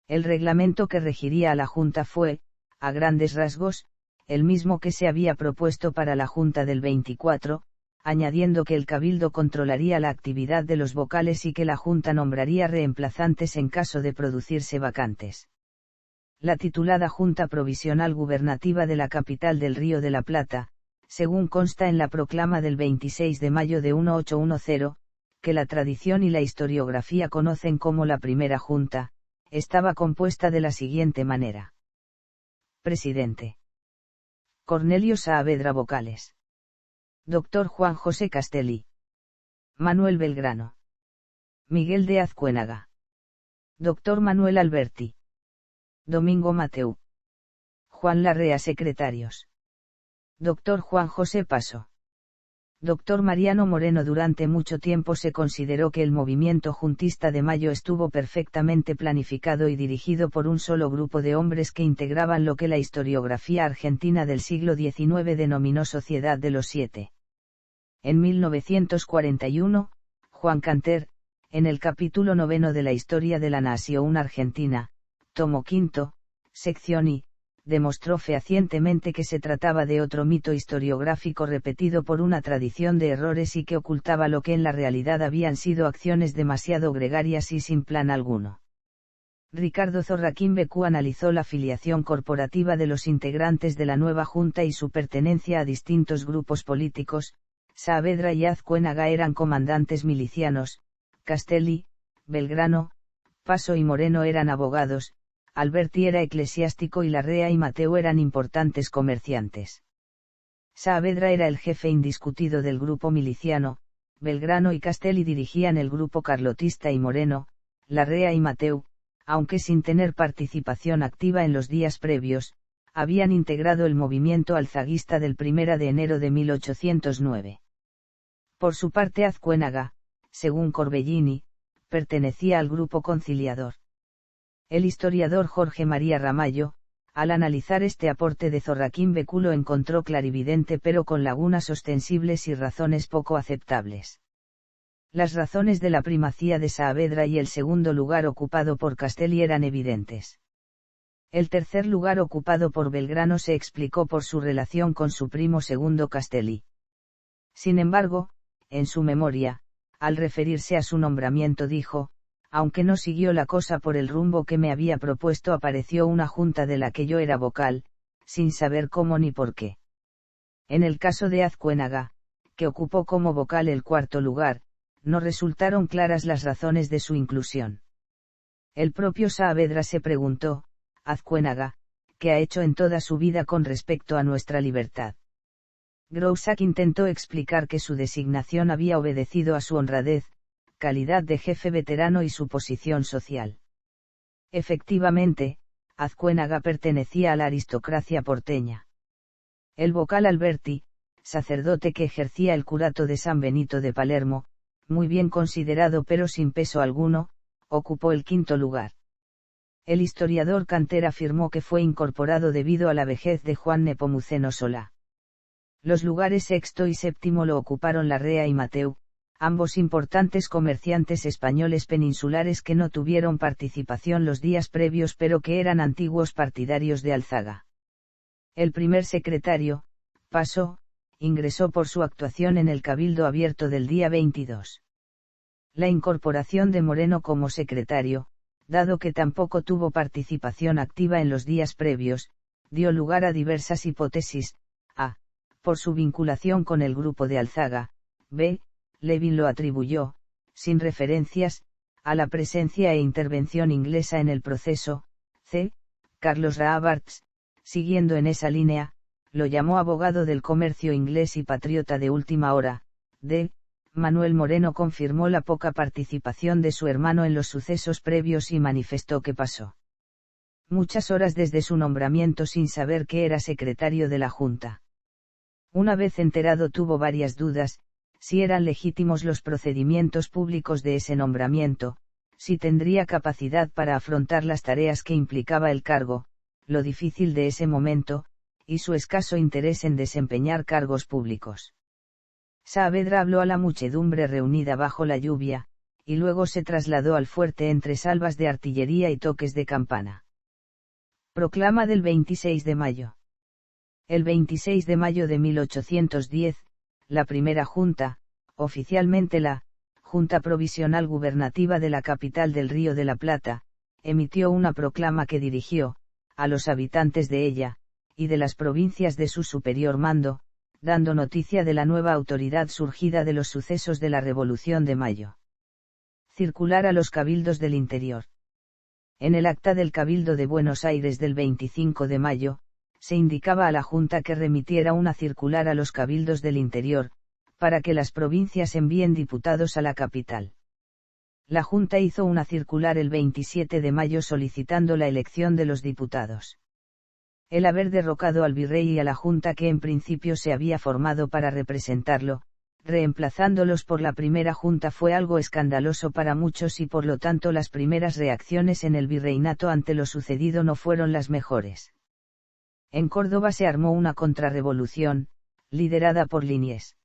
El reglamento que regiría a la Junta fue, a grandes rasgos, el mismo que se había propuesto para la Junta del 24, añadiendo que el Cabildo controlaría la actividad de los vocales y que la Junta nombraría reemplazantes en caso de producirse vacantes. La titulada Junta Provisional Gubernativa de la capital del Río de la Plata, según consta en la proclama del 26 de mayo de 1810, que la tradición y la historiografía conocen como la primera Junta, estaba compuesta de la siguiente manera. Presidente. Cornelio Saavedra Vocales. Dr. Juan José Castelli. Manuel Belgrano. Miguel de Azcuénaga. Dr. Manuel Alberti. Domingo Mateu. Juan Larrea Secretarios. Dr. Juan José Paso. Dr. Mariano Moreno. Durante mucho tiempo se consideró que el movimiento juntista de Mayo estuvo perfectamente planificado y dirigido por un solo grupo de hombres que integraban lo que la historiografía argentina del siglo XIX denominó Sociedad de los Siete. En 1941, Juan Canter, en el capítulo 9 de la Historia de la Nación Argentina, tomo quinto, sección I, demostró fehacientemente que se trataba de otro mito historiográfico repetido por una tradición de errores y que ocultaba lo que en la realidad habían sido acciones demasiado gregarias y sin plan alguno. Ricardo Zorraquín Becú analizó la filiación corporativa de los integrantes de la nueva Junta y su pertenencia a distintos grupos políticos. Saavedra y Azcuénaga eran comandantes milicianos, Castelli, Belgrano, Paso y Moreno eran abogados, Alberti era eclesiástico y Larrea y Mateu eran importantes comerciantes. Saavedra era el jefe indiscutido del grupo miliciano, Belgrano y Castelli dirigían el grupo carlotista y Moreno, Larrea y Mateu, aunque sin tener participación activa en los días previos, habían integrado el movimiento alzaguista del 1 de enero de 1809. Por su parte Azcuénaga, según Corbellini, pertenecía al grupo conciliador. El historiador Jorge María Ramallo, al analizar este aporte de Zorraquín Becú lo encontró clarividente pero con lagunas ostensibles y razones poco aceptables. Las razones de la primacía de Saavedra y el segundo lugar ocupado por Castelli eran evidentes. El tercer lugar ocupado por Belgrano se explicó por su relación con su primo segundo Castelli. Sin embargo, en su memoria, al referirse a su nombramiento dijo, aunque no siguió la cosa por el rumbo que me había propuesto, apareció una junta de la que yo era vocal, sin saber cómo ni por qué. En el caso de Azcuénaga, que ocupó como vocal el cuarto lugar, no resultaron claras las razones de su inclusión. El propio Saavedra se preguntó, Azcuénaga, ¿qué ha hecho en toda su vida con respecto a nuestra libertad? Groussac intentó explicar que su designación había obedecido a su honradez, calidad de jefe veterano y su posición social. Efectivamente, Azcuénaga pertenecía a la aristocracia porteña. El vocal Alberti, sacerdote que ejercía el curato de San Benito de Palermo, muy bien considerado pero sin peso alguno, ocupó el quinto lugar. El historiador Canter afirmó que fue incorporado debido a la vejez de Juan Nepomuceno Solá. Los lugares sexto y séptimo lo ocuparon Larrea y Mateu, ambos importantes comerciantes españoles peninsulares que no tuvieron participación los días previos pero que eran antiguos partidarios de Alzaga. El primer secretario, Paso, ingresó por su actuación en el Cabildo Abierto del día 22. La incorporación de Moreno como secretario, dado que tampoco tuvo participación activa en los días previos, dio lugar a diversas hipótesis, a. por su vinculación con el grupo de Alzaga, b. Levin lo atribuyó, sin referencias, a la presencia e intervención inglesa en el proceso, c. Carlos Raabarts, siguiendo en esa línea, lo llamó abogado del comercio inglés y patriota de última hora, d. Manuel Moreno confirmó la poca participación de su hermano en los sucesos previos y manifestó que pasó muchas horas desde su nombramiento sin saber que era secretario de la Junta. Una vez enterado tuvo varias dudas, si eran legítimos los procedimientos públicos de ese nombramiento, si tendría capacidad para afrontar las tareas que implicaba el cargo, lo difícil de ese momento, y su escaso interés en desempeñar cargos públicos. Saavedra habló a la muchedumbre reunida bajo la lluvia, y luego se trasladó al fuerte entre salvas de artillería y toques de campana. Proclama del 26 de mayo. El 26 de mayo de 1810, la primera Junta, oficialmente la Junta Provisional Gubernativa de la capital del Río de la Plata, emitió una proclama que dirigió, a los habitantes de ella, y de las provincias de su superior mando, dando noticia de la nueva autoridad surgida de los sucesos de la Revolución de Mayo. Circular a los cabildos del interior. En el acta del Cabildo de Buenos Aires del 25 de mayo, se indicaba a la Junta que remitiera una circular a los cabildos del interior, para que las provincias envíen diputados a la capital. La Junta hizo una circular el 27 de mayo solicitando la elección de los diputados. El haber derrocado al virrey y a la Junta que en principio se había formado para representarlo, reemplazándolos por la primera Junta fue algo escandaloso para muchos y por lo tanto las primeras reacciones en el virreinato ante lo sucedido no fueron las mejores. En Córdoba se armó una contrarrevolución, liderada por Liniers.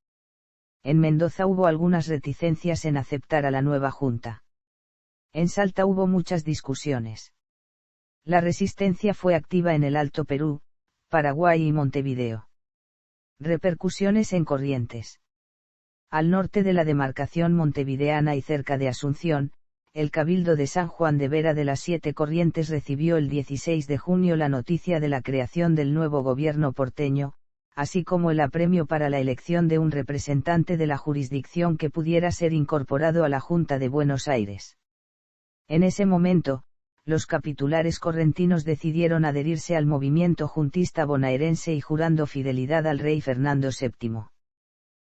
En Mendoza hubo algunas reticencias en aceptar a la nueva Junta. En Salta hubo muchas discusiones. La resistencia fue activa en el Alto Perú, Paraguay y Montevideo. Repercusiones en Corrientes. Al norte de la demarcación montevideana y cerca de Asunción, el Cabildo de San Juan de Vera de las Siete Corrientes recibió el 16 de junio la noticia de la creación del nuevo gobierno porteño, así como el apremio para la elección de un representante de la jurisdicción que pudiera ser incorporado a la Junta de Buenos Aires. En ese momento, los capitulares correntinos decidieron adherirse al movimiento juntista bonaerense y jurando fidelidad al rey Fernando VII.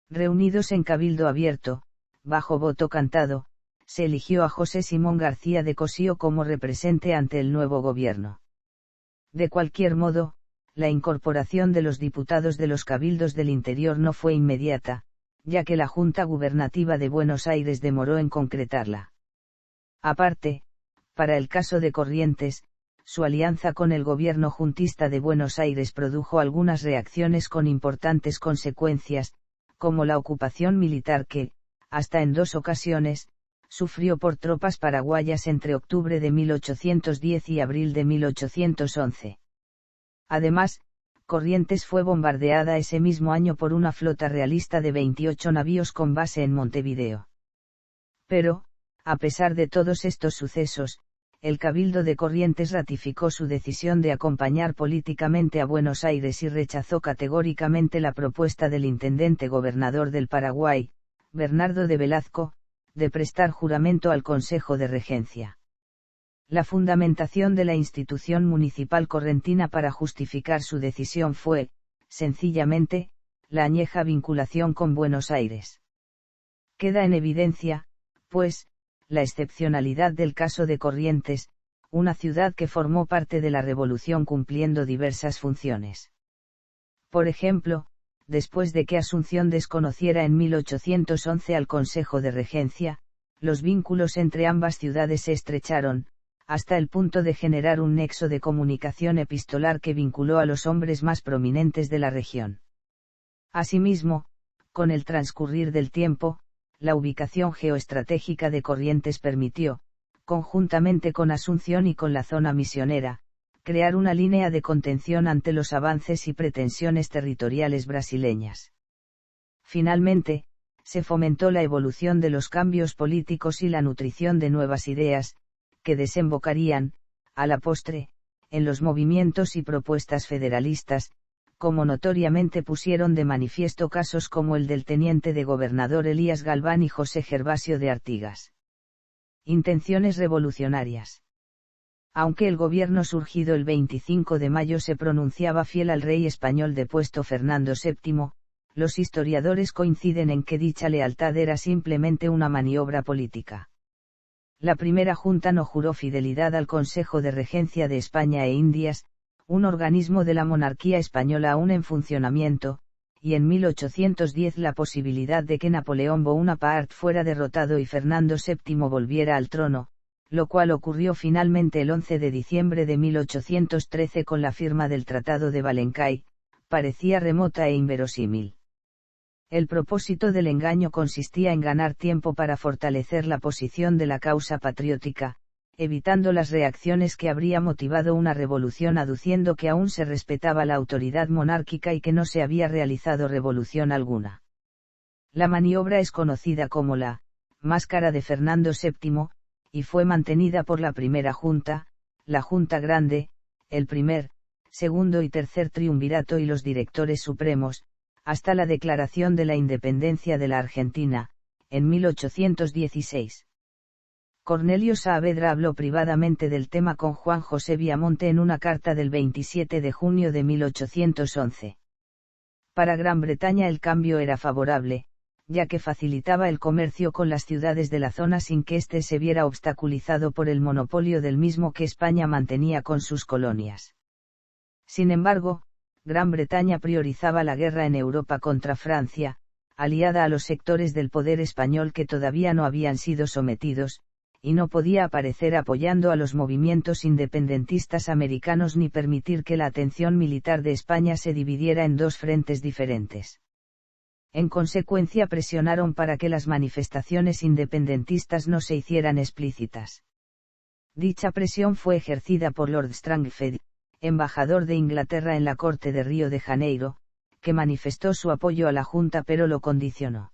Reunidos en cabildo abierto, bajo voto cantado, se eligió a José Simón García de Cosío como representante ante el nuevo gobierno. De cualquier modo, la incorporación de los diputados de los cabildos del interior no fue inmediata, ya que la Junta Gubernativa de Buenos Aires demoró en concretarla. Aparte, para el caso de Corrientes, su alianza con el gobierno juntista de Buenos Aires produjo algunas reacciones con importantes consecuencias, como la ocupación militar que, hasta en 2 ocasiones, sufrió por tropas paraguayas entre octubre de 1810 y abril de 1811. Además, Corrientes fue bombardeada ese mismo año por una flota realista de 28 navíos con base en Montevideo. Pero, a pesar de todos estos sucesos, el Cabildo de Corrientes ratificó su decisión de acompañar políticamente a Buenos Aires y rechazó categóricamente la propuesta del intendente gobernador del Paraguay, Bernardo de Velasco, de prestar juramento al Consejo de Regencia. La fundamentación de la institución municipal correntina para justificar su decisión fue, sencillamente, la añeja vinculación con Buenos Aires. Queda en evidencia, pues, la excepcionalidad del caso de Corrientes, una ciudad que formó parte de la Revolución cumpliendo diversas funciones. Por ejemplo, después de que Asunción desconociera en 1811 al Consejo de Regencia, los vínculos entre ambas ciudades se estrecharon, hasta el punto de generar un nexo de comunicación epistolar que vinculó a los hombres más prominentes de la región. Asimismo, con el transcurrir del tiempo, la ubicación geoestratégica de Corrientes permitió, conjuntamente con Asunción y con la zona misionera, crear una línea de contención ante los avances y pretensiones territoriales brasileñas. Finalmente, se fomentó la evolución de los cambios políticos y la nutrición de nuevas ideas, que desembocarían, a la postre, en los movimientos y propuestas federalistas, como notoriamente pusieron de manifiesto casos como el del teniente de gobernador Elías Galván y José Gervasio de Artigas. Intenciones revolucionarias. Aunque el gobierno surgido el 25 de mayo se pronunciaba fiel al rey español depuesto Fernando VII, los historiadores coinciden en que dicha lealtad era simplemente una maniobra política. La primera Junta no juró fidelidad al Consejo de Regencia de España e Indias, un organismo de la monarquía española aún en funcionamiento, y en 1810 la posibilidad de que Napoleón Bonaparte fuera derrotado y Fernando VII volviera al trono, lo cual ocurrió finalmente el 11 de diciembre de 1813 con la firma del Tratado de Valencay, parecía remota e inverosímil. El propósito del engaño consistía en ganar tiempo para fortalecer la posición de la causa patriótica, evitando las reacciones que habría motivado una revolución, aduciendo que aún se respetaba la autoridad monárquica y que no se había realizado revolución alguna. La maniobra es conocida como la máscara de Fernando VII, y fue mantenida por la primera junta, la Junta Grande, el primer, segundo y tercer triunvirato y los directores supremos, hasta la declaración de la independencia de la Argentina, en 1816. Cornelio Saavedra habló privadamente del tema con Juan José Viamonte en una carta del 27 de junio de 1811. Para Gran Bretaña el cambio era favorable, ya que facilitaba el comercio con las ciudades de la zona sin que éste se viera obstaculizado por el monopolio del mismo que España mantenía con sus colonias. Sin embargo, Gran Bretaña priorizaba la guerra en Europa contra Francia, aliada a los sectores del poder español que todavía no habían sido sometidos, y no podía aparecer apoyando a los movimientos independentistas americanos ni permitir que la atención militar de España se dividiera en dos frentes diferentes. En consecuencia presionaron para que las manifestaciones independentistas no se hicieran explícitas. Dicha presión fue ejercida por Lord Strangford, embajador de Inglaterra en la corte de Río de Janeiro, que manifestó su apoyo a la Junta pero lo condicionó.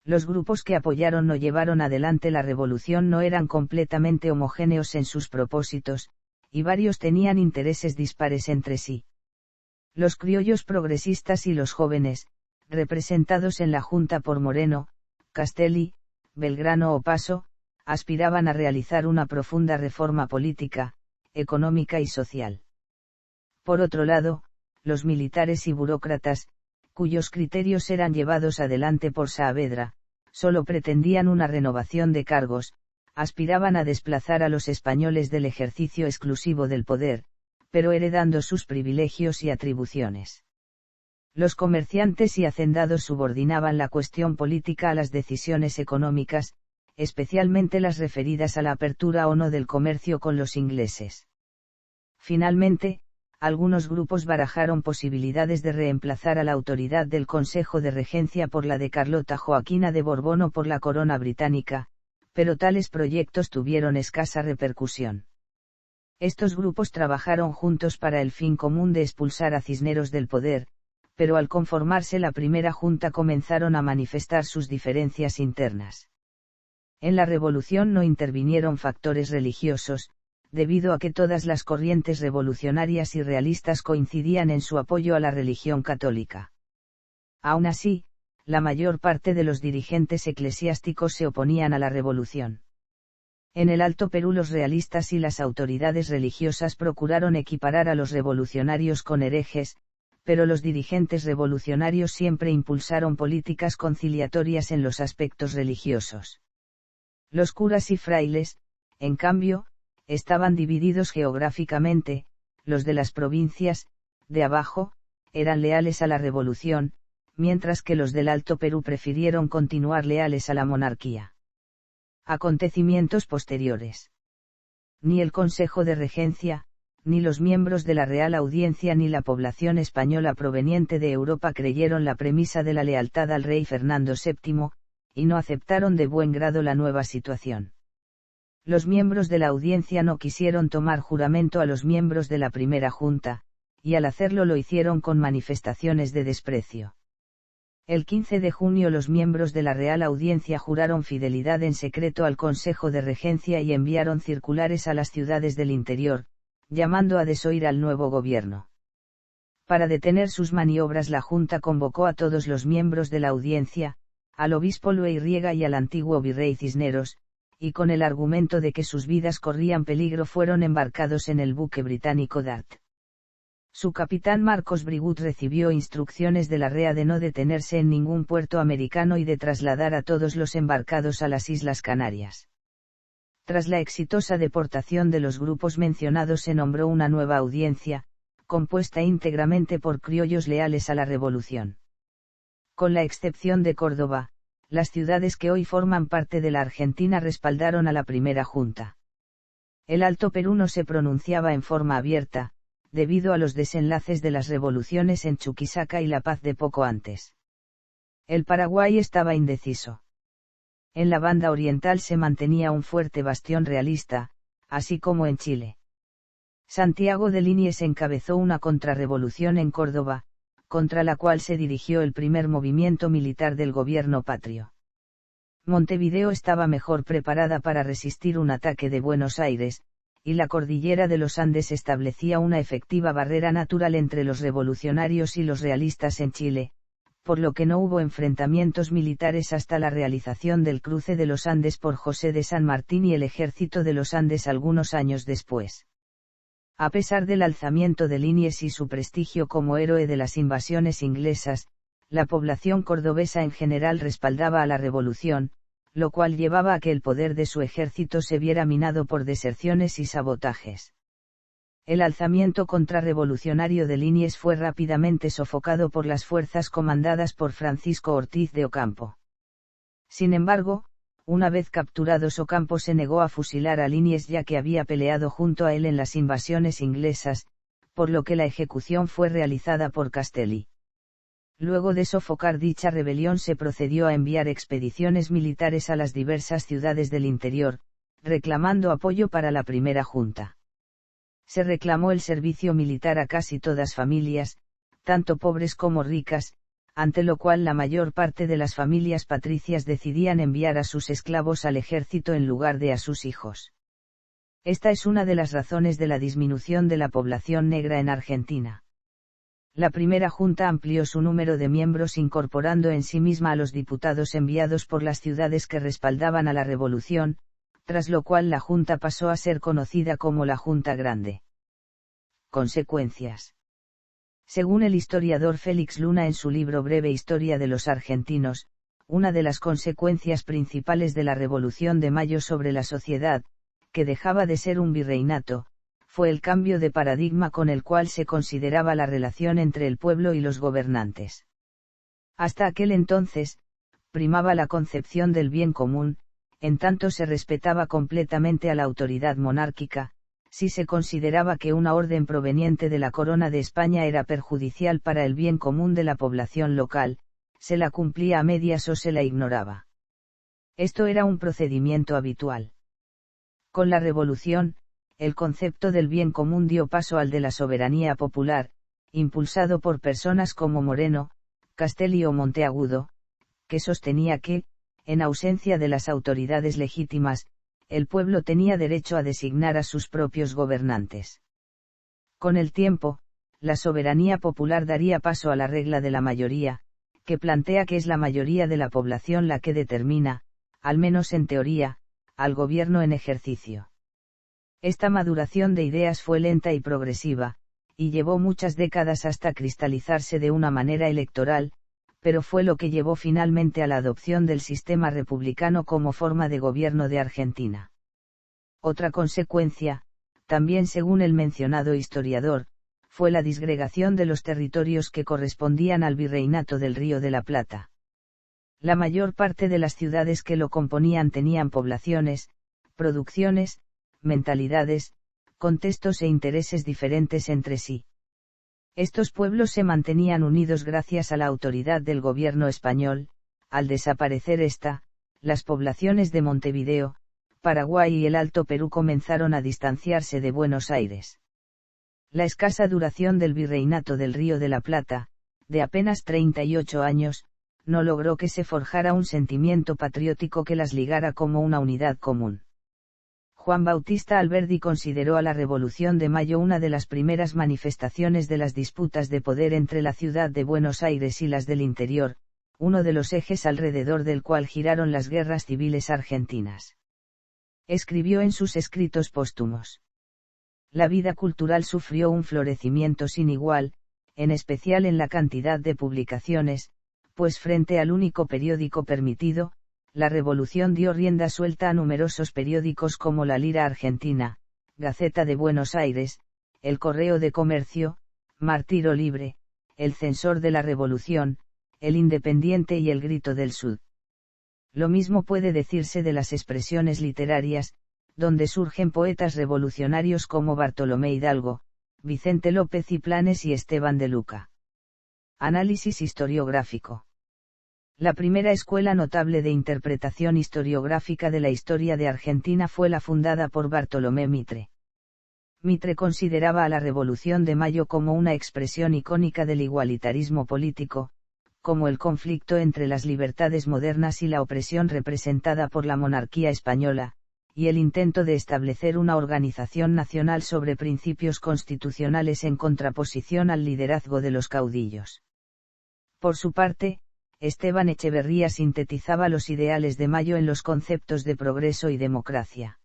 Los grupos que apoyaron o llevaron adelante la revolución no eran completamente homogéneos en sus propósitos, y varios tenían intereses dispares entre sí. Los criollos progresistas y los jóvenes, representados en la Junta por Moreno, Castelli, Belgrano o Paso, aspiraban a realizar una profunda reforma política, económica y social. Por otro lado, los militares y burócratas, cuyos criterios eran llevados adelante por Saavedra, solo pretendían una renovación de cargos, aspiraban a desplazar a los españoles del ejercicio exclusivo del poder, pero heredando sus privilegios y atribuciones. Los comerciantes y hacendados subordinaban la cuestión política a las decisiones económicas, especialmente las referidas a la apertura o no del comercio con los ingleses. Finalmente, algunos grupos barajaron posibilidades de reemplazar a la autoridad del Consejo de Regencia por la de Carlota Joaquina de Borbón o por la corona británica, pero tales proyectos tuvieron escasa repercusión. Estos grupos trabajaron juntos para el fin común de expulsar a Cisneros del poder, pero al conformarse la primera junta comenzaron a manifestar sus diferencias internas. En la revolución no intervinieron factores religiosos, debido a que todas las corrientes revolucionarias y realistas coincidían en su apoyo a la religión católica. Aún así, la mayor parte de los dirigentes eclesiásticos se oponían a la revolución. En el Alto Perú los realistas y las autoridades religiosas procuraron equiparar a los revolucionarios con herejes, pero los dirigentes revolucionarios siempre impulsaron políticas conciliatorias en los aspectos religiosos. Los curas y frailes, en cambio, estaban divididos geográficamente, los de las provincias, de abajo, eran leales a la revolución, mientras que los del Alto Perú prefirieron continuar leales a la monarquía. Acontecimientos posteriores. Ni el Consejo de Regencia, ni los miembros de la Real Audiencia ni la población española proveniente de Europa creyeron la premisa de la lealtad al rey Fernando VII, y no aceptaron de buen grado la nueva situación. Los miembros de la Audiencia no quisieron tomar juramento a los miembros de la primera Junta, y al hacerlo lo hicieron con manifestaciones de desprecio. El 15 de junio los miembros de la Real Audiencia juraron fidelidad en secreto al Consejo de Regencia y enviaron circulares a las ciudades del interior, llamando a desoír al nuevo gobierno. Para detener sus maniobras la Junta convocó a todos los miembros de la Audiencia, al obispo Loeyrriega y al antiguo virrey Cisneros, y con el argumento de que sus vidas corrían peligro fueron embarcados en el buque británico Dart. Su capitán Marcos Brigut recibió instrucciones de la REA de no detenerse en ningún puerto americano y de trasladar a todos los embarcados a las Islas Canarias. Tras la exitosa deportación de los grupos mencionados se nombró una nueva audiencia, compuesta íntegramente por criollos leales a la revolución. Con la excepción de Córdoba, las ciudades que hoy forman parte de la Argentina respaldaron a la primera Junta. El Alto Perú no se pronunciaba en forma abierta, debido a los desenlaces de las revoluciones en Chuquisaca y La Paz de poco antes. El Paraguay estaba indeciso. En la banda oriental se mantenía un fuerte bastión realista, así como en Chile. Santiago de Liniers encabezó una contrarrevolución en Córdoba, contra la cual se dirigió el primer movimiento militar del gobierno patrio. Montevideo estaba mejor preparada para resistir un ataque de Buenos Aires, y la cordillera de los Andes establecía una efectiva barrera natural entre los revolucionarios y los realistas en Chile, por lo que no hubo enfrentamientos militares hasta la realización del cruce de los Andes por José de San Martín y el ejército de los Andes algunos años después. A pesar del alzamiento de Liniers y su prestigio como héroe de las invasiones inglesas, la población cordobesa en general respaldaba a la revolución, lo cual llevaba a que el poder de su ejército se viera minado por deserciones y sabotajes. El alzamiento contrarrevolucionario de Liniers fue rápidamente sofocado por las fuerzas comandadas por Francisco Ortiz de Ocampo. Sin embargo, una vez capturados Ocampo se negó a fusilar a Liniers ya que había peleado junto a él en las invasiones inglesas, por lo que la ejecución fue realizada por Castelli. Luego de sofocar dicha rebelión se procedió a enviar expediciones militares a las diversas ciudades del interior, reclamando apoyo para la primera junta. Se reclamó el servicio militar a casi todas familias, tanto pobres como ricas, ante lo cual la mayor parte de las familias patricias decidían enviar a sus esclavos al ejército en lugar de a sus hijos. Esta es una de las razones de la disminución de la población negra en Argentina. La primera junta amplió su número de miembros incorporando en sí misma a los diputados enviados por las ciudades que respaldaban a la revolución, tras lo cual la junta pasó a ser conocida como la Junta Grande. Consecuencias. Según el historiador Félix Luna en su libro Breve Historia de los Argentinos, una de las consecuencias principales de la Revolución de Mayo sobre la sociedad, que dejaba de ser un virreinato, fue el cambio de paradigma con el cual se consideraba la relación entre el pueblo y los gobernantes. Hasta aquel entonces, primaba la concepción del bien común, en tanto se respetaba completamente a la autoridad monárquica, si se consideraba que una orden proveniente de la Corona de España era perjudicial para el bien común de la población local, se la cumplía a medias o se la ignoraba. Esto era un procedimiento habitual. Con la Revolución, el concepto del bien común dio paso al de la soberanía popular, impulsado por personas como Moreno, Castelli o Monteagudo, que sostenía que, en ausencia de las autoridades legítimas, el pueblo tenía derecho a designar a sus propios gobernantes. Con el tiempo, la soberanía popular daría paso a la regla de la mayoría, que plantea que es la mayoría de la población la que determina, al menos en teoría, al gobierno en ejercicio. Esta maduración de ideas fue lenta y progresiva, y llevó muchas décadas hasta cristalizarse de una manera electoral, pero fue lo que llevó finalmente a la adopción del sistema republicano como forma de gobierno de Argentina. Otra consecuencia, también según el mencionado historiador, fue la disgregación de los territorios que correspondían al virreinato del Río de la Plata. La mayor parte de las ciudades que lo componían tenían poblaciones, producciones, mentalidades, contextos e intereses diferentes entre sí. Estos pueblos se mantenían unidos gracias a la autoridad del gobierno español. Al desaparecer esta, las poblaciones de Montevideo, Paraguay y el Alto Perú comenzaron a distanciarse de Buenos Aires. La escasa duración del virreinato del Río de la Plata, de apenas 38 años, no logró que se forjara un sentimiento patriótico que las ligara como una unidad común. Juan Bautista Alberdi consideró a la Revolución de Mayo una de las primeras manifestaciones de las disputas de poder entre la ciudad de Buenos Aires y las del interior, uno de los ejes alrededor del cual giraron las guerras civiles argentinas. Escribió en sus escritos póstumos: la vida cultural sufrió un florecimiento sin igual, en especial en la cantidad de publicaciones, pues frente al único periódico permitido, la Revolución dio rienda suelta a numerosos periódicos como La Lira Argentina, Gaceta de Buenos Aires, El Correo de Comercio, Martiro Libre, El Censor de la Revolución, El Independiente y El Grito del Sud. Lo mismo puede decirse de las expresiones literarias, donde surgen poetas revolucionarios como Bartolomé Hidalgo, Vicente López y Planes y Esteban de Luca. Análisis historiográfico. La primera escuela notable de interpretación historiográfica de la historia de Argentina fue la fundada por Bartolomé Mitre. Mitre consideraba a la Revolución de Mayo como una expresión icónica del igualitarismo político, como el conflicto entre las libertades modernas y la opresión representada por la monarquía española, y el intento de establecer una organización nacional sobre principios constitucionales en contraposición al liderazgo de los caudillos. Por su parte, Esteban Echeverría sintetizaba los ideales de Mayo en los conceptos de progreso y democracia.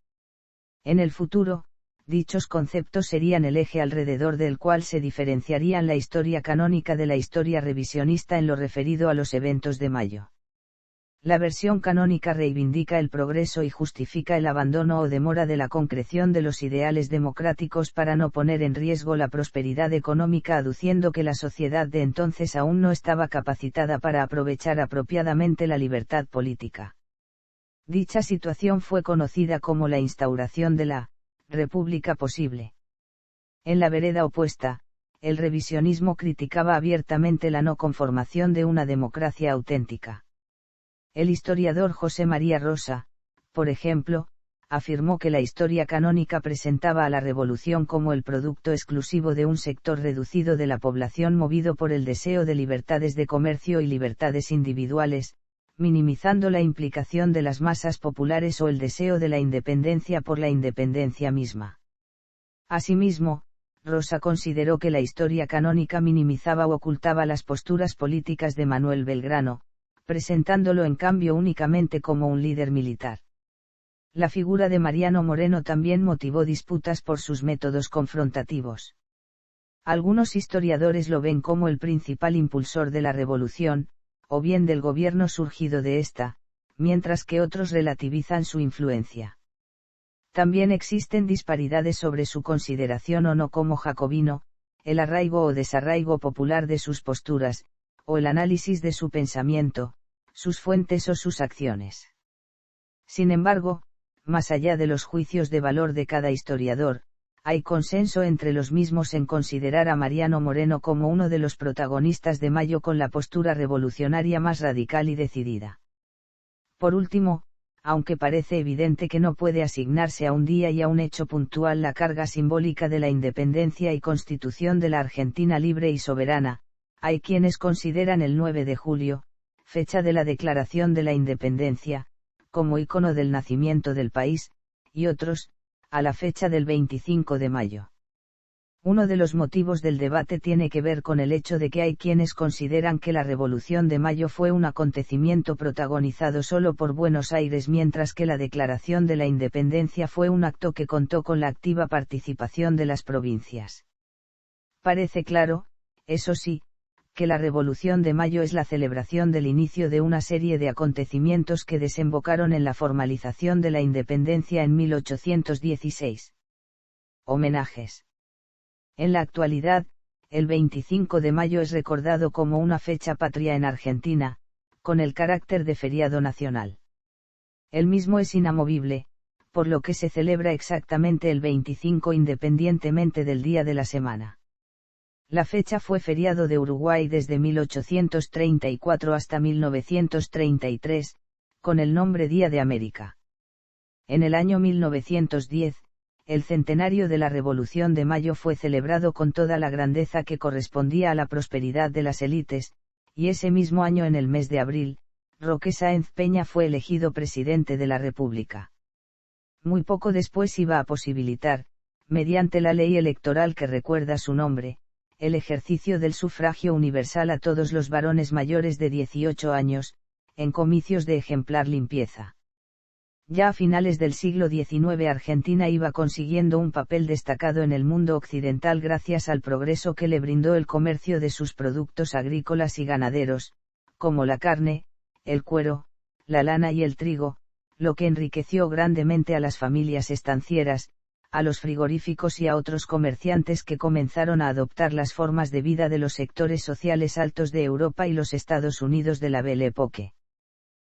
En el futuro, dichos conceptos serían el eje alrededor del cual se diferenciarían la historia canónica de la historia revisionista en lo referido a los eventos de Mayo. La versión canónica reivindica el progreso y justifica el abandono o demora de la concreción de los ideales democráticos para no poner en riesgo la prosperidad económica, aduciendo que la sociedad de entonces aún no estaba capacitada para aprovechar apropiadamente la libertad política. Dicha situación fue conocida como la instauración de la República posible. En la vereda opuesta, el revisionismo criticaba abiertamente la no conformación de una democracia auténtica. El historiador José María Rosa, por ejemplo, afirmó que la historia canónica presentaba a la revolución como el producto exclusivo de un sector reducido de la población movido por el deseo de libertades de comercio y libertades individuales, minimizando la implicación de las masas populares o el deseo de la independencia por la independencia misma. Asimismo, Rosa consideró que la historia canónica minimizaba o ocultaba las posturas políticas de Manuel Belgrano, presentándolo en cambio únicamente como un líder militar. La figura de Mariano Moreno también motivó disputas por sus métodos confrontativos. Algunos historiadores lo ven como el principal impulsor de la revolución, o bien del gobierno surgido de esta, mientras que otros relativizan su influencia. También existen disparidades sobre su consideración o no como jacobino, el arraigo o desarraigo popular de sus posturas, o el análisis de su pensamiento, sus fuentes o sus acciones. Sin embargo, más allá de los juicios de valor de cada historiador, hay consenso entre los mismos en considerar a Mariano Moreno como uno de los protagonistas de Mayo con la postura revolucionaria más radical y decidida. Por último, aunque parece evidente que no puede asignarse a un día y a un hecho puntual la carga simbólica de la independencia y constitución de la Argentina libre y soberana, hay quienes consideran el 9 de julio, fecha de la Declaración de la Independencia, como icono del nacimiento del país, y otros, a la fecha del 25 de mayo. Uno de los motivos del debate tiene que ver con el hecho de que hay quienes consideran que la Revolución de Mayo fue un acontecimiento protagonizado solo por Buenos Aires, mientras que la Declaración de la Independencia fue un acto que contó con la activa participación de las provincias. Parece claro, eso sí, que la Revolución de Mayo es la celebración del inicio de una serie de acontecimientos que desembocaron en la formalización de la independencia en 1816. Homenajes. En la actualidad, el 25 de mayo es recordado como una fecha patria en Argentina, con el carácter de feriado nacional. El mismo es inamovible, por lo que se celebra exactamente el 25 independientemente del día de la semana. La fecha fue feriado de Uruguay desde 1834 hasta 1933, con el nombre Día de América. En el año 1910, el centenario de la Revolución de Mayo fue celebrado con toda la grandeza que correspondía a la prosperidad de las élites, y ese mismo año en el mes de abril, Roque Sáenz Peña fue elegido presidente de la República. Muy poco después iba a posibilitar, mediante la ley electoral que recuerda su nombre, el ejercicio del sufragio universal a todos los varones mayores de 18 años, en comicios de ejemplar limpieza. Ya a finales del siglo XIX Argentina iba consiguiendo un papel destacado en el mundo occidental gracias al progreso que le brindó el comercio de sus productos agrícolas y ganaderos, como la carne, el cuero, la lana y el trigo, lo que enriqueció grandemente a las familias estancieras, a los frigoríficos y a otros comerciantes que comenzaron a adoptar las formas de vida de los sectores sociales altos de Europa y los Estados Unidos de la Belle Époque.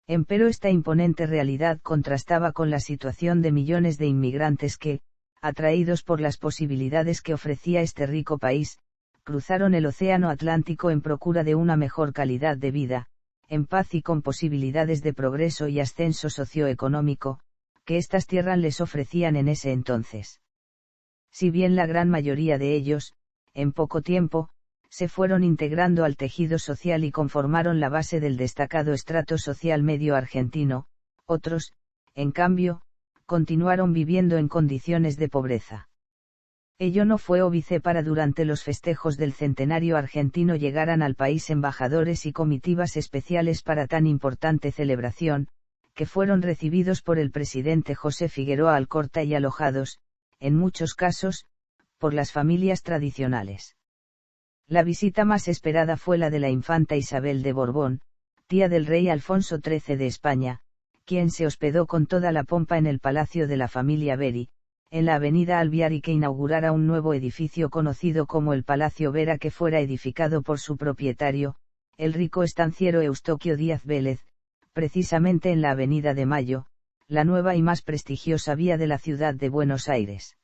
Empero esta imponente realidad contrastaba con la situación de millones de inmigrantes que, atraídos por las posibilidades que ofrecía este rico país, cruzaron el Océano Atlántico en procura de una mejor calidad de vida, en paz y con posibilidades de progreso y ascenso socioeconómico, que estas tierras les ofrecían en ese entonces. Si bien la gran mayoría de ellos, en poco tiempo, se fueron integrando al tejido social y conformaron la base del destacado estrato social medio argentino, otros, en cambio, continuaron viviendo en condiciones de pobreza. Ello no fue óbice para durante los festejos del centenario argentino llegaran al país embajadores y comitivas especiales para tan importante celebración, que fueron recibidos por el presidente José Figueroa Alcorta y alojados, en muchos casos, por las familias tradicionales. La visita más esperada fue la de la infanta Isabel de Borbón, tía del rey Alfonso XIII de España, quien se hospedó con toda la pompa en el palacio de la familia Beri, en la avenida Alviar, que inaugurara un nuevo edificio conocido como el Palacio Vera, que fuera edificado por su propietario, el rico estanciero Eustoquio Díaz Vélez, precisamente en la avenida de Mayo, la nueva y más prestigiosa vía de la ciudad de Buenos Aires.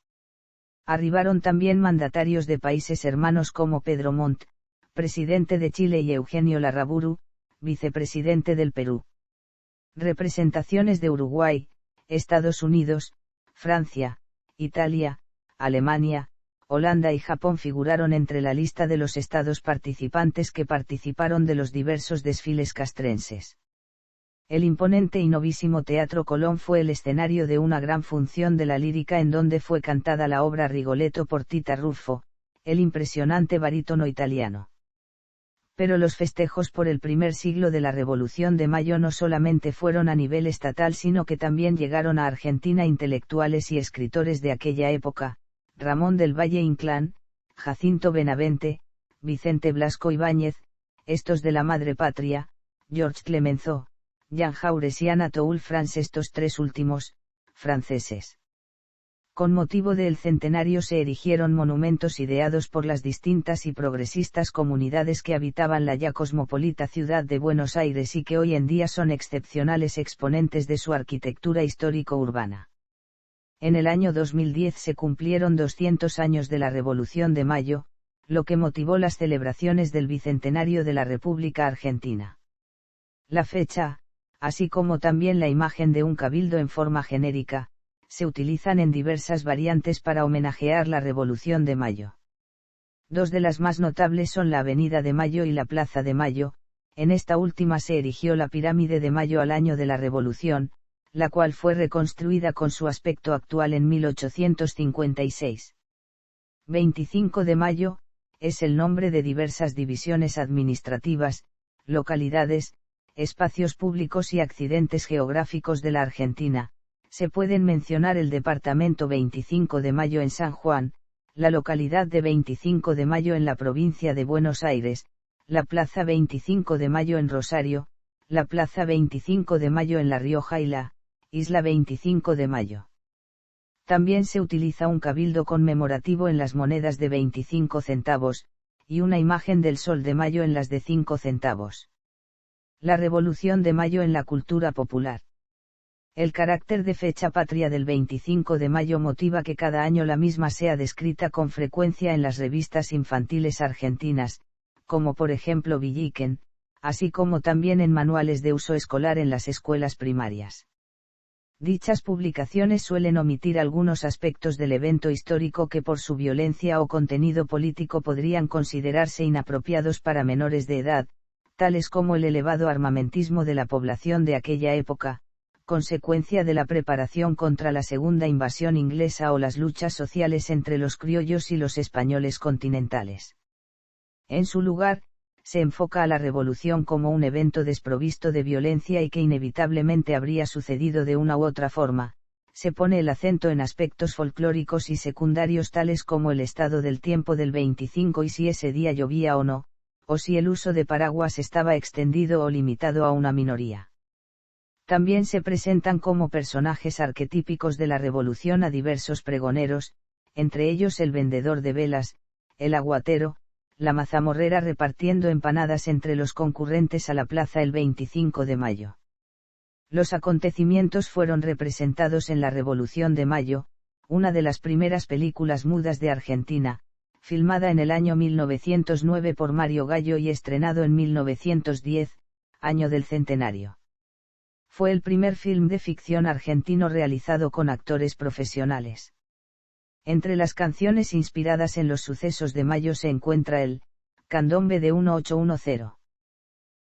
Arribaron también mandatarios de países hermanos como Pedro Montt, presidente de Chile, y Eugenio Larraburu, vicepresidente del Perú. Representaciones de Uruguay, Estados Unidos, Francia, Italia, Alemania, Holanda y Japón figuraron entre la lista de los estados participantes que participaron de los diversos desfiles castrenses. El imponente y novísimo Teatro Colón fue el escenario de una gran función de la lírica en donde fue cantada la obra Rigoletto por Tita Ruffo, el impresionante barítono italiano. Pero los festejos por el primer siglo de la Revolución de Mayo no solamente fueron a nivel estatal, sino que también llegaron a Argentina intelectuales y escritores de aquella época, Ramón del Valle Inclán, Jacinto Benavente, Vicente Blasco Ibáñez, estos de la madre patria, Georges Clemenceau, Jean Jaurès y Anatole France, estos tres últimos, franceses. Con motivo del centenario se erigieron monumentos ideados por las distintas y progresistas comunidades que habitaban la ya cosmopolita ciudad de Buenos Aires y que hoy en día son excepcionales exponentes de su arquitectura histórico-urbana. En el año 2010 se cumplieron 200 años de la Revolución de Mayo, lo que motivó las celebraciones del bicentenario de la República Argentina. La fecha, así como también la imagen de un cabildo en forma genérica, se utilizan en diversas variantes para homenajear la Revolución de Mayo. Dos de las más notables son la Avenida de Mayo y la Plaza de Mayo. En esta última se erigió la Pirámide de Mayo al año de la Revolución, la cual fue reconstruida con su aspecto actual en 1856. 25 de Mayo, es el nombre de diversas divisiones administrativas, localidades, espacios públicos y accidentes geográficos de la Argentina. Se pueden mencionar el departamento 25 de Mayo en San Juan, la localidad de 25 de Mayo en la provincia de Buenos Aires, la Plaza 25 de Mayo en Rosario, la Plaza 25 de Mayo en La Rioja y la Isla 25 de Mayo. También se utiliza un cabildo conmemorativo en las monedas de 25 centavos, y una imagen del Sol de Mayo en las de 5 centavos. La Revolución de Mayo en la cultura popular. El carácter de fecha patria del 25 de mayo motiva que cada año la misma sea descrita con frecuencia en las revistas infantiles argentinas, como por ejemplo Villiquen, así como también en manuales de uso escolar en las escuelas primarias. Dichas publicaciones suelen omitir algunos aspectos del evento histórico que por su violencia o contenido político podrían considerarse inapropiados para menores de edad, tales como el elevado armamentismo de la población de aquella época, consecuencia de la preparación contra la segunda invasión inglesa o las luchas sociales entre los criollos y los españoles continentales. En su lugar, se enfoca a la revolución como un evento desprovisto de violencia y que inevitablemente habría sucedido de una u otra forma. Se pone el acento en aspectos folclóricos y secundarios tales como el estado del tiempo del 25 y si ese día llovía o no, o si el uso de paraguas estaba extendido o limitado a una minoría. También se presentan como personajes arquetípicos de la revolución a diversos pregoneros, entre ellos el vendedor de velas, el aguatero, la mazamorrera repartiendo empanadas entre los concurrentes a la plaza el 25 de mayo. Los acontecimientos fueron representados en la Revolución de Mayo, una de las primeras películas mudas de Argentina, filmada en el año 1909 por Mario Gallo y estrenado en 1910, año del centenario. Fue el primer film de ficción argentino realizado con actores profesionales. Entre las canciones inspiradas en los sucesos de mayo se encuentra el Candombe de 1810.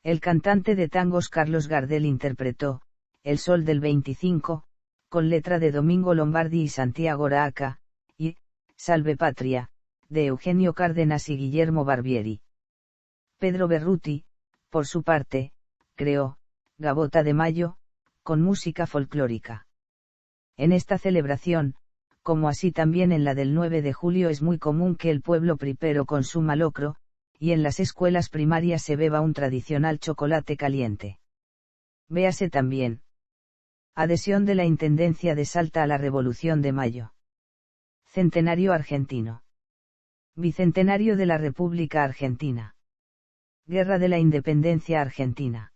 El cantante de tangos Carlos Gardel interpretó El Sol del 25, con letra de Domingo Lombardi y Santiago Raaca, y Salve Patria, de Eugenio Cárdenas y Guillermo Barbieri. Pedro Berruti, por su parte, creó Gavota de Mayo, con música folclórica. En esta celebración, como así también en la del 9 de julio, es muy común que el pueblo pripero consuma locro, y en las escuelas primarias se beba un tradicional chocolate caliente. Véase también. Adhesión de la Intendencia de Salta a la Revolución de Mayo. Centenario argentino. Bicentenario de la República Argentina. Guerra de la Independencia Argentina.